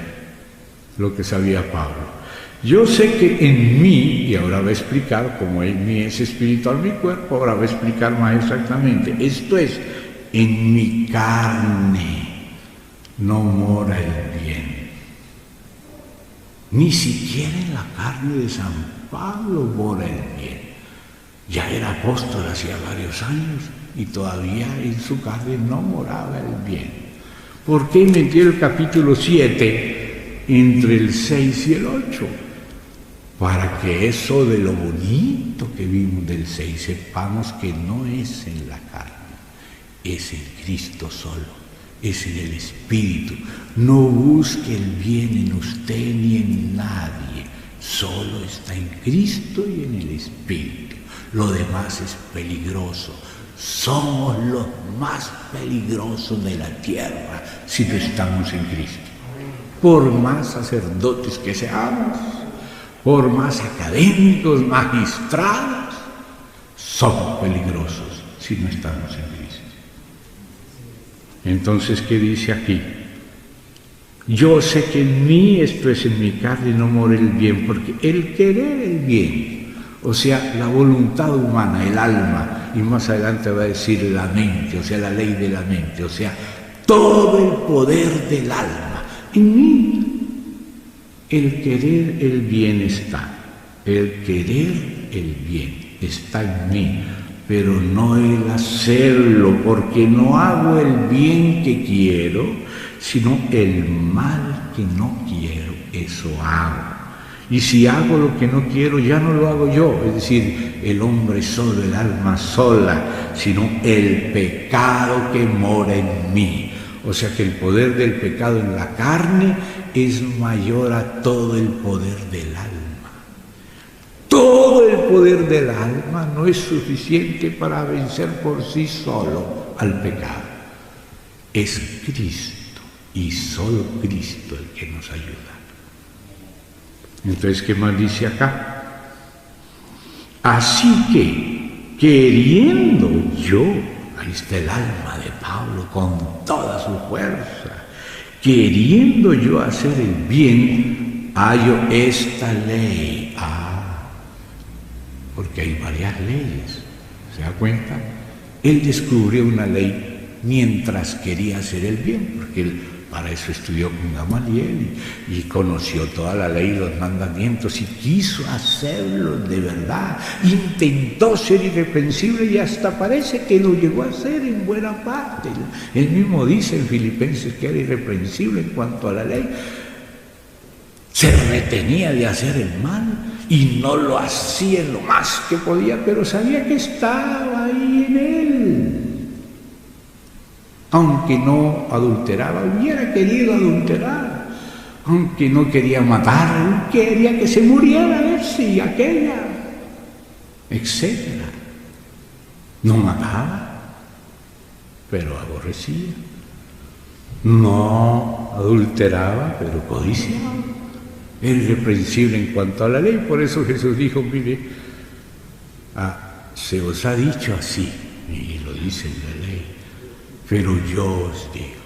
lo que sabía Pablo. Yo sé que en mí, y ahora va a explicar cómo en mí es espiritual mi cuerpo, ahora va a explicar más exactamente. Esto es, en mi carne no mora el bien. Ni siquiera en la carne de San Pablo mora el bien. Ya era apóstol hacía varios años y todavía en su carne no moraba el bien. ¿Por qué metió el capítulo 7 entre el 6 y el 8? Para que eso de lo bonito que vimos del 6 sepamos que no es en la carne, es en Cristo solo, es en el Espíritu. No busque el bien en usted ni en nadie, solo está en Cristo y en el Espíritu. Lo demás es peligroso. Somos los más peligrosos de la tierra si no estamos en Cristo. Por más sacerdotes que seamos, por más académicos, magistrados, somos peligrosos si no estamos en Cristo. Entonces, ¿qué dice aquí? Yo sé que en mí, esto es en mi carne, no mora el bien, porque el querer el bien o sea, la voluntad humana, el alma, y más adelante va a decir la mente, o sea, la ley de la mente, o sea, todo el poder del alma. En mí, el querer el bien está, el querer el bien está en mí, pero no el hacerlo, porque no hago el bien que quiero, sino el mal que no quiero, eso hago. Y si hago lo que no quiero, ya no lo hago yo, es decir, el hombre solo, el alma sola, sino el pecado que mora en mí. O sea que el poder del pecado en la carne es mayor a todo el poder del alma. Todo el poder del alma no es suficiente para vencer por sí solo al pecado. Es Cristo y solo Cristo el que nos ayuda. Entonces, ¿qué más dice acá? Así que, queriendo yo, ahí está el alma de Pablo con toda su fuerza, queriendo yo hacer el bien, hallo esta ley. Porque hay varias leyes, ¿se da cuenta? Él descubrió una ley mientras quería hacer el bien, porque él para eso estudió con Gamaliel y conoció toda la ley y los mandamientos y quiso hacerlo de verdad. Intentó ser irreprensible y hasta parece que lo llegó a hacer en buena parte. Él mismo dice en Filipenses que era irreprensible en cuanto a la ley. Se retenía de hacer el mal y no lo hacía en lo más que podía, pero sabía que estaba ahí en él. Aunque no adulteraba, hubiera querido adulterar, aunque no quería matar, quería que se muriera ese y aquella, etc. No mataba, pero aborrecía. No adulteraba, pero codiciaba. Era irreprensible en cuanto a la ley, por eso Jesús dijo, mire, se os ha dicho así, y lo dice en la ley, pero yo os digo.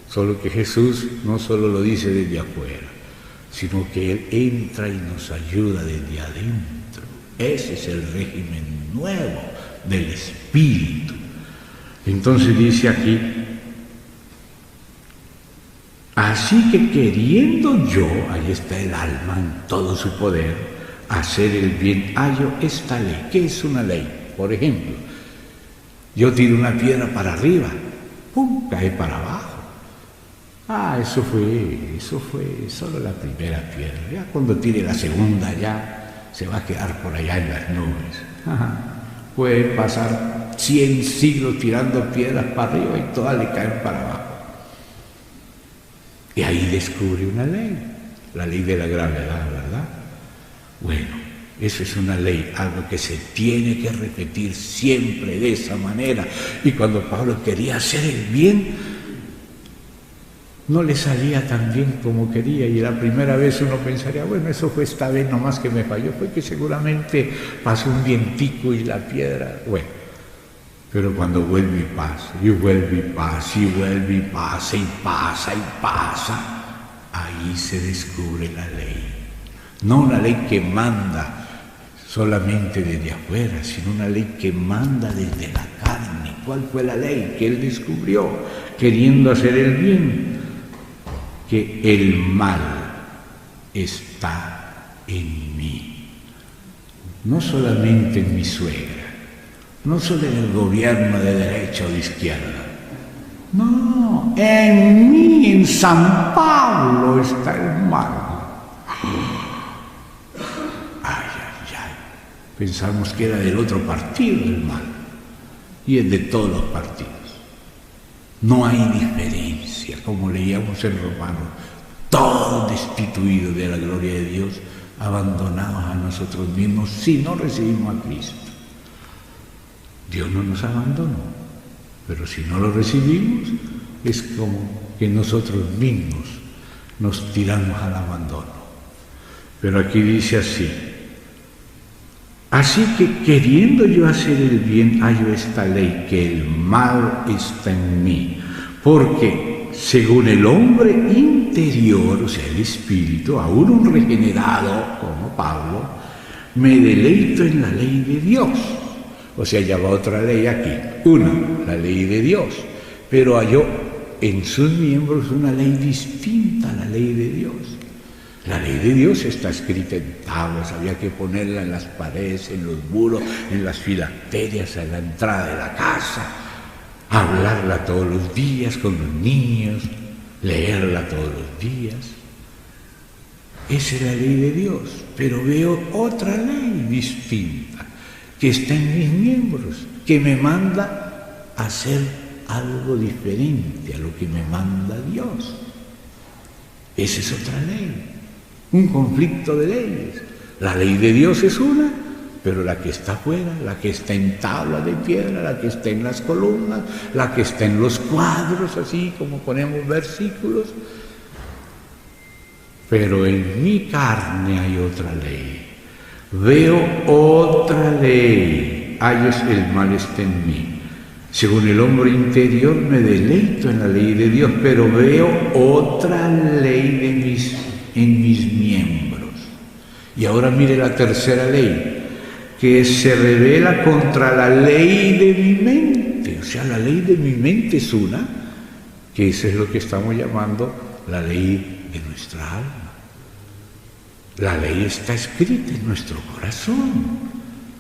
Solo que Jesús no solo lo dice desde afuera, sino que Él entra y nos ayuda desde adentro. Ese es el régimen nuevo del Espíritu. Entonces dice aquí, así que queriendo yo, ahí está el alma en todo su poder, hacer el bien, hallo esta ley. ¿Qué es una ley? Por ejemplo, yo tiro una piedra para arriba, ¡pum!, cae para abajo. Eso fue solo la primera piedra. Ya cuando tire la segunda ya se va a quedar por allá en las nubes. Puede pasar 100 siglos tirando piedras para arriba y todas le caen para abajo. Y ahí descubre una ley, la ley de la gravedad, ¿verdad? Bueno, eso es una ley, algo que se tiene que repetir siempre de esa manera. Y cuando Pablo quería hacer el bien, no le salía tan bien como quería, y la primera vez uno pensaría, bueno, eso fue esta vez nomás que me falló, fue que seguramente pasó un vientico y la piedra, bueno. Pero cuando vuelve y pasa, y vuelve y pasa, y vuelve y pasa, y pasa, y pasa, ahí se descubre la ley. No una ley que manda solamente desde afuera, sino una ley que manda desde la carne. ¿Cuál fue la ley que él descubrió? Queriendo hacer el bien, que el mal está en mí. No solamente en mi suegra, no solo en el gobierno de derecha o de izquierda, no, en mí, en San Pablo está el mal. Pensamos que era del otro partido el mal, y es de todos los partidos. No hay diferencia, como leíamos en Romanos, todos destituidos de la gloria de Dios, abandonados a nosotros mismos si no recibimos a Cristo. Dios no nos abandonó, pero si no lo recibimos, es como que nosotros mismos nos tiramos al abandono. Pero aquí dice así, así que queriendo yo hacer el bien, hallo esta ley, que el mal está en mí, porque según el hombre interior, o sea, el espíritu, aún un regenerado como Pablo, me deleito en la ley de Dios. O sea, ya va otra ley aquí. Una, la ley de Dios. Pero halló en sus miembros una ley distinta a la ley de Dios. La ley de Dios está escrita en tablas, había que ponerla en las paredes, en los muros, en las filacterias, a la entrada de la casa, hablarla todos los días con los niños, leerla todos los días. Esa es la ley de Dios, pero veo otra ley distinta que está en mis miembros, que me manda a hacer algo diferente a lo que me manda Dios. Esa es otra ley. Un conflicto de leyes. La ley de Dios es una, pero la que está afuera, la que está en tabla de piedra, la que está en las columnas, la que está en los cuadros, así como ponemos versículos. Pero en mi carne hay otra ley. Veo otra ley. Hallo el mal está en mí. Según el hombre interior me deleito en la ley de Dios, pero veo otra ley en mis miembros. Y ahora mire la tercera ley, que se revela contra la ley de mi mente. O sea, la ley de mi mente es una, que eso es lo que estamos llamando la ley de nuestra alma. La ley está escrita en nuestro corazón.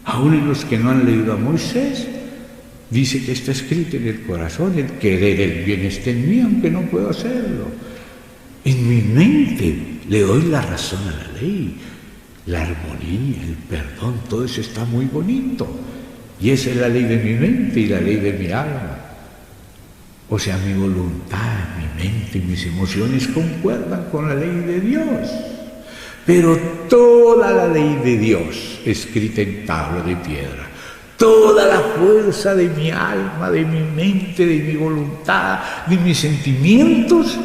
Aún en los que no han leído a Moisés, dice que está escrito en el corazón, el querer el bien está en mí, aunque no puedo hacerlo. En mi mente le doy la razón a la ley, la armonía, el perdón, todo eso está muy bonito. Y esa es la ley de mi mente y la ley de mi alma. O sea, mi voluntad, mi mente y mis emociones concuerdan con la ley de Dios. Pero toda la ley de Dios, escrita en tabla de piedra, toda la fuerza de mi alma, de mi mente, de mi voluntad, de mis sentimientos,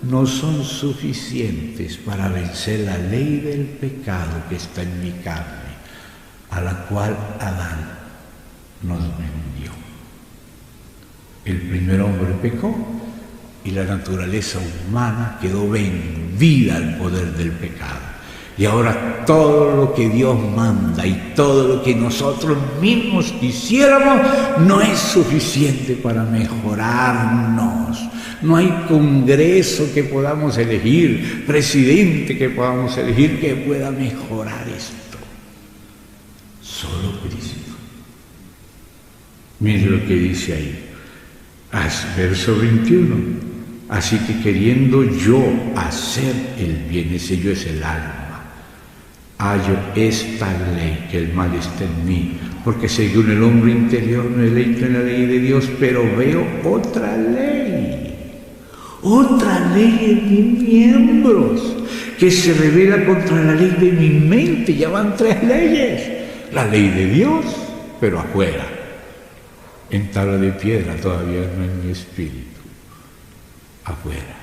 no son suficientes para vencer la ley del pecado que está en mi carne, a la cual Adán nos vendió. El primer hombre pecó y la naturaleza humana quedó vendida al poder del pecado. Y ahora todo lo que Dios manda y todo lo que nosotros mismos quisiéramos no es suficiente para mejorarnos. No hay congreso que podamos elegir, presidente que podamos elegir que pueda mejorar esto. Solo Cristo. Mire lo que dice ahí. Verso 21. Así que queriendo yo hacer el bien, ese yo es el alma, hallo esta ley, que el mal está en mí, porque según el hombre interior me deleito en la ley de Dios, pero veo otra ley en mis miembros, que se revela contra la ley de mi mente. Ya van 3 leyes. La ley de Dios, pero afuera, en tabla de piedra, todavía no en mi espíritu. Afuera,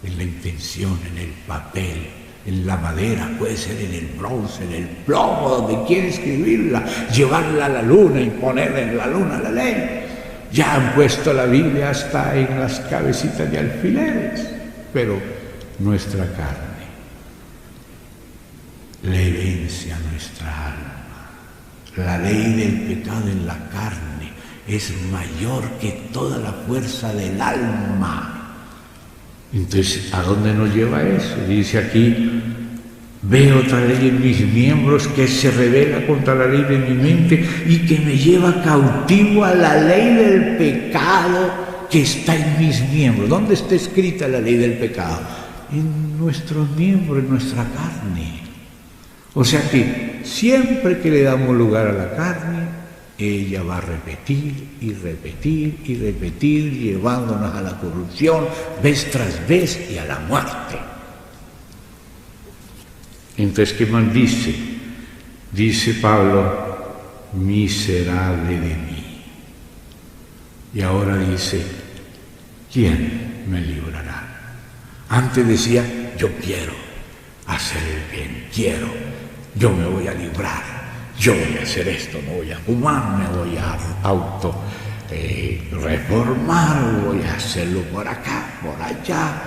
en la intención, en el papel, en la madera, puede ser en el bronce, en el plomo, donde quiere escribirla, llevarla a la luna y poner en la luna la ley. Ya han puesto la Biblia hasta en las cabecitas de alfileres, pero nuestra carne le vence a nuestra alma. La ley del pecado en la carne es mayor que toda la fuerza del alma. Entonces, ¿a dónde nos lleva eso? Dice aquí, veo otra ley en mis miembros que se revela contra la ley de mi mente y que me lleva cautivo a la ley del pecado que está en mis miembros. ¿Dónde está escrita la ley del pecado? En nuestros miembros, en nuestra carne. O sea que siempre que le damos lugar a la carne, ella va a repetir y repetir y repetir, llevándonos a la corrupción vez tras vez y a la muerte. Entonces, ¿qué más dice? Dice Pablo, miserable de mí. Y ahora dice, ¿quién me librará? Antes decía, yo quiero hacer el bien, yo me voy a librar. Yo voy a hacer esto, no voy a fumar, me voy a reformar, voy a hacerlo por acá, por allá.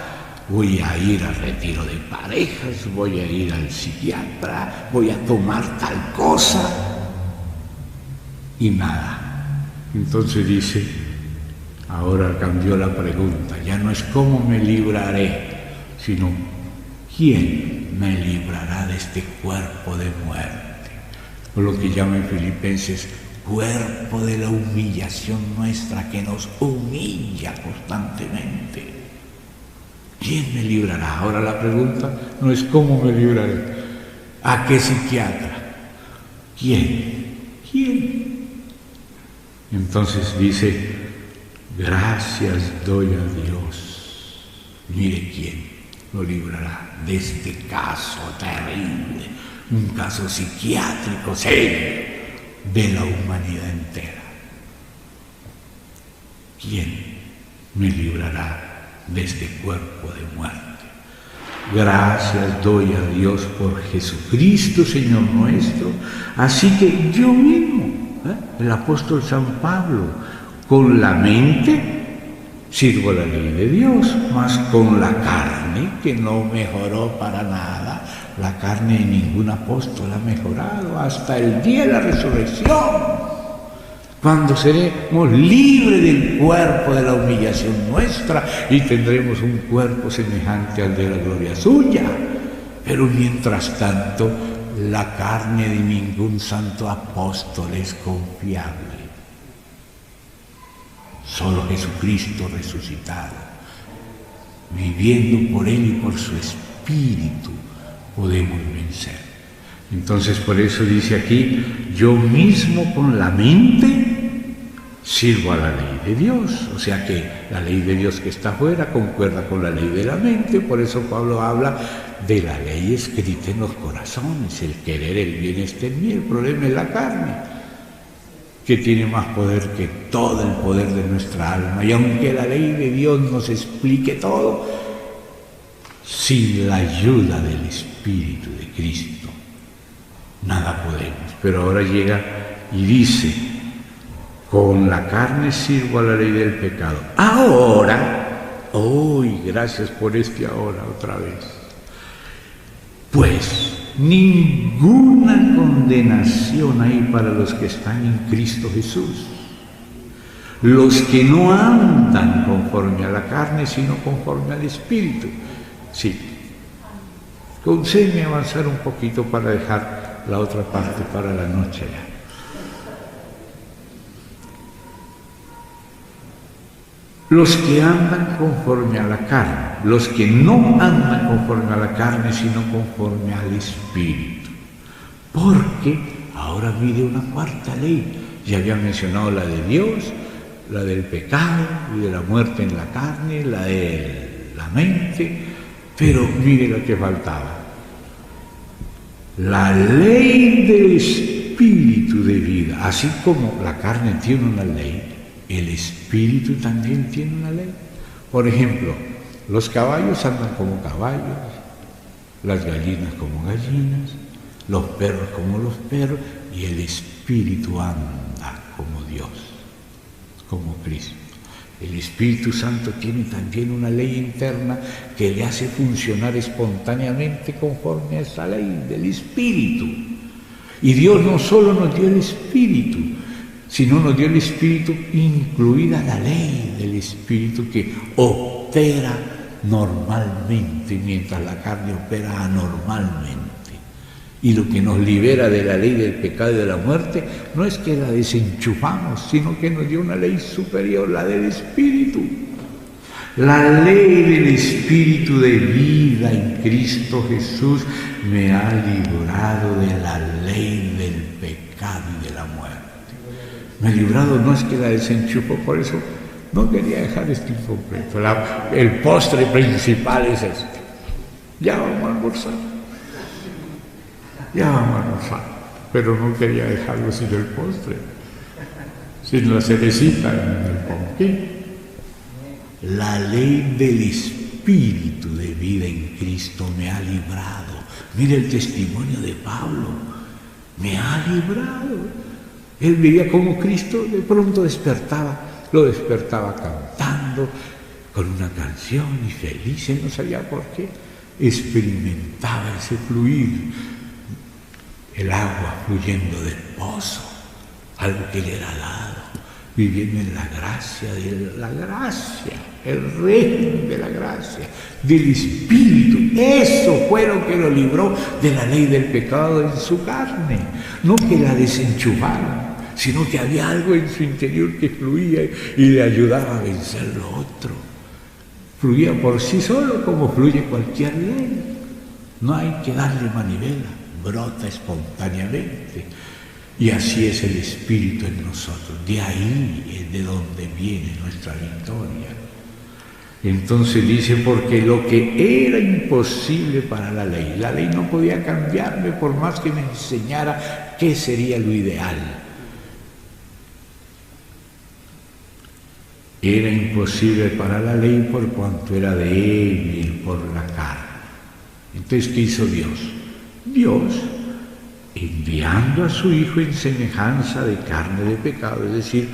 voy a ir al retiro de parejas, voy a ir al psiquiatra, voy a tomar tal cosa y nada. Entonces dice, ahora cambió la pregunta, ya no es cómo me libraré, sino quién me librará de este cuerpo de muerte, o lo que llama en Filipenses, cuerpo de la humillación nuestra que nos humilla constantemente. ¿Quién me librará? Ahora la pregunta no es cómo me libraré. ¿A qué psiquiatra? ¿Quién? Entonces dice, gracias doy a Dios. Mire quién lo librará de este caso terrible, un caso psiquiátrico serio de la humanidad entera. ¿Quién me librará de este cuerpo de muerte? Gracias doy a Dios por Jesucristo, Señor nuestro. Así que yo mismo, el apóstol San Pablo, con la mente sirvo la ley de Dios, mas con la carne, que no mejoró para nada, la carne de ningún apóstol ha mejorado hasta el día de la resurrección, cuando seremos libres del cuerpo de la humillación nuestra y tendremos un cuerpo semejante al de la gloria suya. Pero mientras tanto, la carne de ningún santo apóstol es confiable. Solo Jesucristo resucitado, viviendo por Él y por su Espíritu, podemos vencer. Entonces por eso dice aquí, yo mismo con la mente sirvo a la ley de Dios. O sea que la ley de Dios que está afuera concuerda con la ley de la mente. Por eso Pablo habla de la ley escrita en los corazones. El querer el bien está en mí, el problema es la carne, que tiene más poder que todo el poder de nuestra alma. Y aunque la ley de Dios nos explique todo, sin la ayuda del Espíritu de Cristo, nada podemos. Pero ahora llega y dice, con la carne sirvo a la ley del pecado. Ahora, gracias por este ahora otra vez. Pues ninguna condenación hay para los que están en Cristo Jesús, los que no andan conforme a la carne, sino conforme al Espíritu. Sí, concédeme avanzar un poquito para dejar la otra parte para la noche ya. Los que andan conforme a la carne, los que no andan conforme a la carne, sino conforme al Espíritu. Porque ahora mire una cuarta ley. Ya había mencionado la de Dios, la del pecado y de la muerte en la carne, la de la mente, pero mire lo que faltaba. La ley del Espíritu de vida. Así como la carne tiene una ley, el Espíritu también tiene una ley. Por ejemplo, los caballos andan como caballos, las gallinas como gallinas, los perros como los perros, y el Espíritu anda como Dios, como Cristo. El Espíritu Santo tiene también una ley interna que le hace funcionar espontáneamente conforme a esa ley del Espíritu. Y Dios no solo nos dio el Espíritu, sino nos dio el Espíritu, incluida la ley del Espíritu que opera normalmente, mientras la carne opera anormalmente. Y lo que nos libera de la ley del pecado y de la muerte no es que la desenchufamos, sino que nos dio una ley superior, la del Espíritu. La ley del Espíritu de vida en Cristo Jesús me ha librado de la ley del pecado y de la muerte. Me ha librado, no es que la desenchufo, por eso no quería dejar esto incompleto. El postre principal es este. Ya vamos a almorzar. Pero no quería dejarlo sin el postre, sin la cerecita en el ponquín. La ley del Espíritu de vida en Cristo me ha librado. Mire el testimonio de Pablo. Me ha librado. Él vivía como Cristo, de pronto lo despertaba cantando, con una canción y feliz, él no sabía por qué, experimentaba ese fluir, el agua fluyendo del pozo, algo que le era dado, viviendo en la gracia, el régimen de la gracia, del Espíritu. Eso fue lo que lo libró de la ley del pecado en su carne, no que la desenchufaron, sino que había algo en su interior que fluía y le ayudaba a vencer lo otro. Fluía por sí solo como fluye cualquier ley. No hay que darle manivela, brota espontáneamente. Y así es el Espíritu en nosotros. De ahí es de donde viene nuestra victoria. Entonces dice, porque lo que era imposible para la ley no podía cambiarme por más que me enseñara qué sería lo ideal. Era imposible para la ley por cuanto era débil por la carne. Entonces, ¿qué hizo Dios? Dios, enviando a su Hijo en semejanza de carne de pecado, es decir,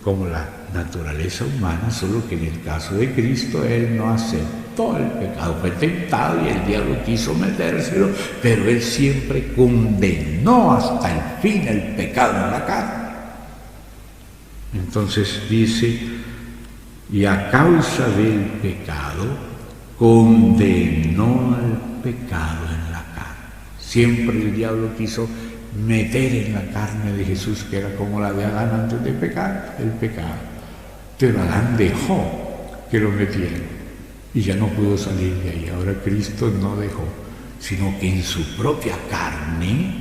como la naturaleza humana, solo que en el caso de Cristo, Él no aceptó el pecado, fue tentado y el diablo quiso metérselo, pero Él siempre condenó hasta el fin el pecado en la carne. Entonces dice, y a causa del pecado, condenó al pecado en la carne. Siempre el diablo quiso meter en la carne de Jesús, que era como la de Adán antes de pecar, el pecado. Pero Adán dejó que lo metieran y ya no pudo salir de ahí. Ahora Cristo no dejó, sino que en su propia carne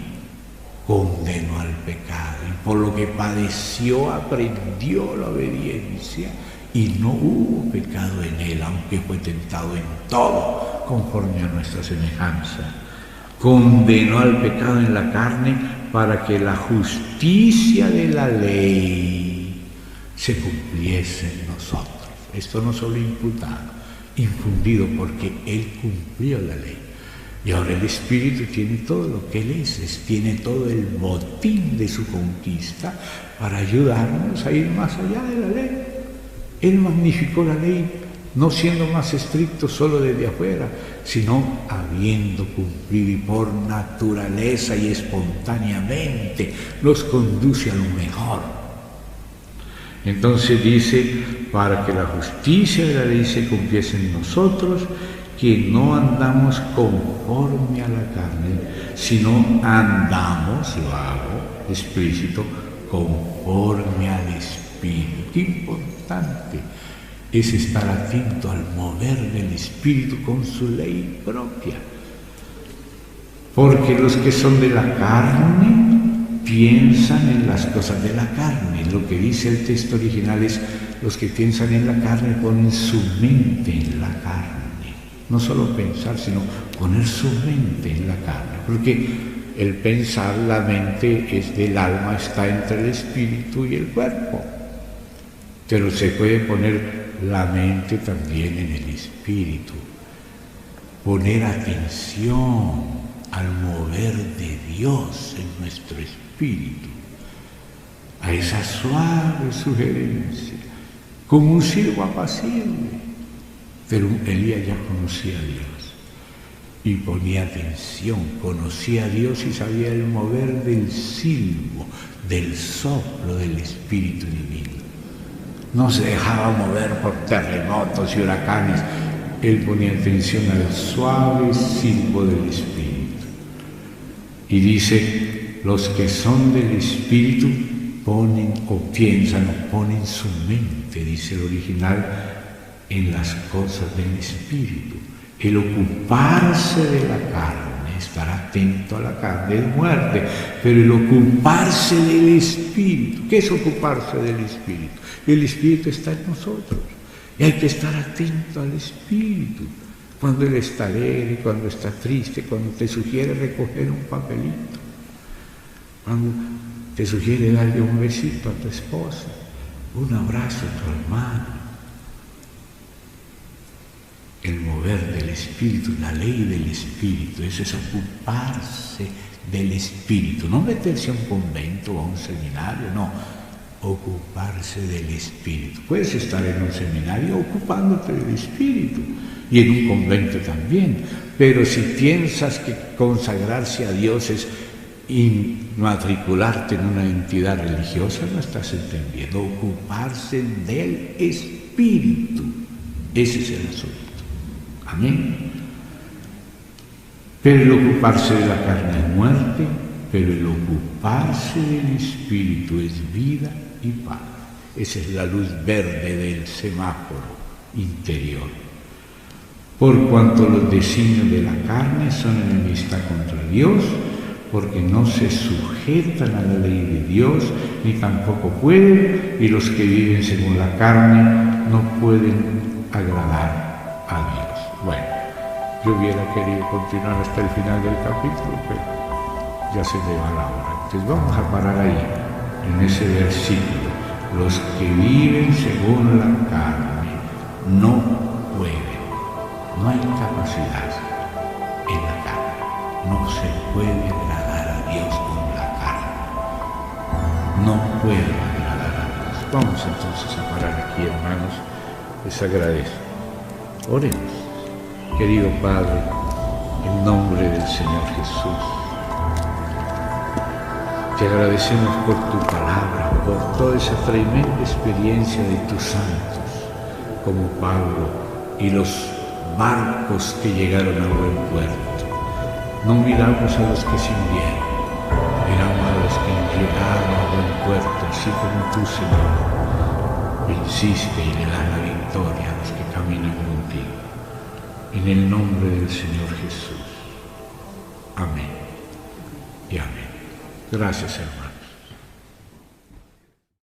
condenó al pecado. Y por lo que padeció, aprendió la obediencia y no hubo pecado en él, aunque fue tentado en todo, conforme a nuestra semejanza. Condenó al pecado en la carne para que la justicia de la ley se cumpliese en nosotros. Esto no solo imputado, infundido, porque Él cumplió la ley. Y ahora el Espíritu tiene todo lo que Él es, tiene todo el botín de su conquista para ayudarnos a ir más allá de la ley. Él magnificó la ley, no siendo más estricto solo desde afuera, sino habiendo cumplido y por naturaleza y espontáneamente nos conduce a lo mejor. Entonces dice, para que la justicia de la ley se cumpliese en nosotros, que no andamos conforme a la carne, sino andamos, lo hago explícito, conforme al Espíritu. Qué importante es estar atento al mover del Espíritu con su ley propia. Porque los que son de la carne piensan en las cosas de la carne. Lo que dice el texto original es, los que piensan en la carne ponen su mente en la carne. No solo pensar, sino poner su mente en la carne. Porque el pensar, la mente es del alma, está entre el espíritu y el cuerpo. Pero se puede poner la mente también en el espíritu. Poner atención al mover de Dios en nuestro espíritu. A esa suave sugerencia, como un silbo apacible. Pero Elías ya conocía a Dios y ponía atención, conocía a Dios y sabía el mover del silbo, del soplo del Espíritu Divino. No se dejaba mover por terremotos y huracanes, él ponía atención al suave silbo del Espíritu. Y dice, los que son del Espíritu ponen o piensan o ponen su mente, dice el original, en las cosas del Espíritu. El ocuparse de la carne, estar atento a la carne, es muerte, pero el ocuparse del Espíritu, ¿qué es ocuparse del Espíritu? El Espíritu está en nosotros y hay que estar atento al Espíritu. Cuando Él está alegre, cuando está triste, cuando te sugiere recoger un papelito, cuando te sugiere darle un besito a tu esposa, un abrazo a tu hermano. El mover del Espíritu, la ley del Espíritu, eso es ocuparse del Espíritu, no meterse a un convento o a un seminario, no, ocuparse del espíritu. Puedes estar en un seminario ocupándote del espíritu y en un convento también, pero si piensas que consagrarse a Dios es matricularte en una entidad religiosa, no estás entendiendo. Ocuparse del espíritu, ese es el asunto. Amén. Pero el ocuparse de la carne es muerte, pero el ocuparse del espíritu es vida y paz. Esa es la luz verde del semáforo interior. Por cuanto los designios de la carne son enemistad contra Dios, porque no se sujetan a la ley de Dios, ni tampoco pueden, y los que viven según la carne no pueden agradar a Dios. Bueno, yo hubiera querido continuar hasta el final del capítulo, pero ya se me va la hora. Entonces vamos a parar ahí, en ese versículo. Los que viven según la carne no pueden, no hay capacidad en la carne. No se puede agradar a Dios con la carne. No puede agradar a Dios. Vamos entonces a parar aquí, hermanos. Les agradezco. Oremos. Querido Padre, en nombre del Señor Jesús, te agradecemos por tu palabra, por toda esa tremenda experiencia de tus santos, como Pablo y los barcos que llegaron a buen puerto. No miramos a los que se hundieron, miramos a los que llegaron a buen puerto, así como tú, Señor, venciste y le das la victoria a los que caminan contigo. En el nombre del Señor Jesús. Amén y amén. Gracias, hermano.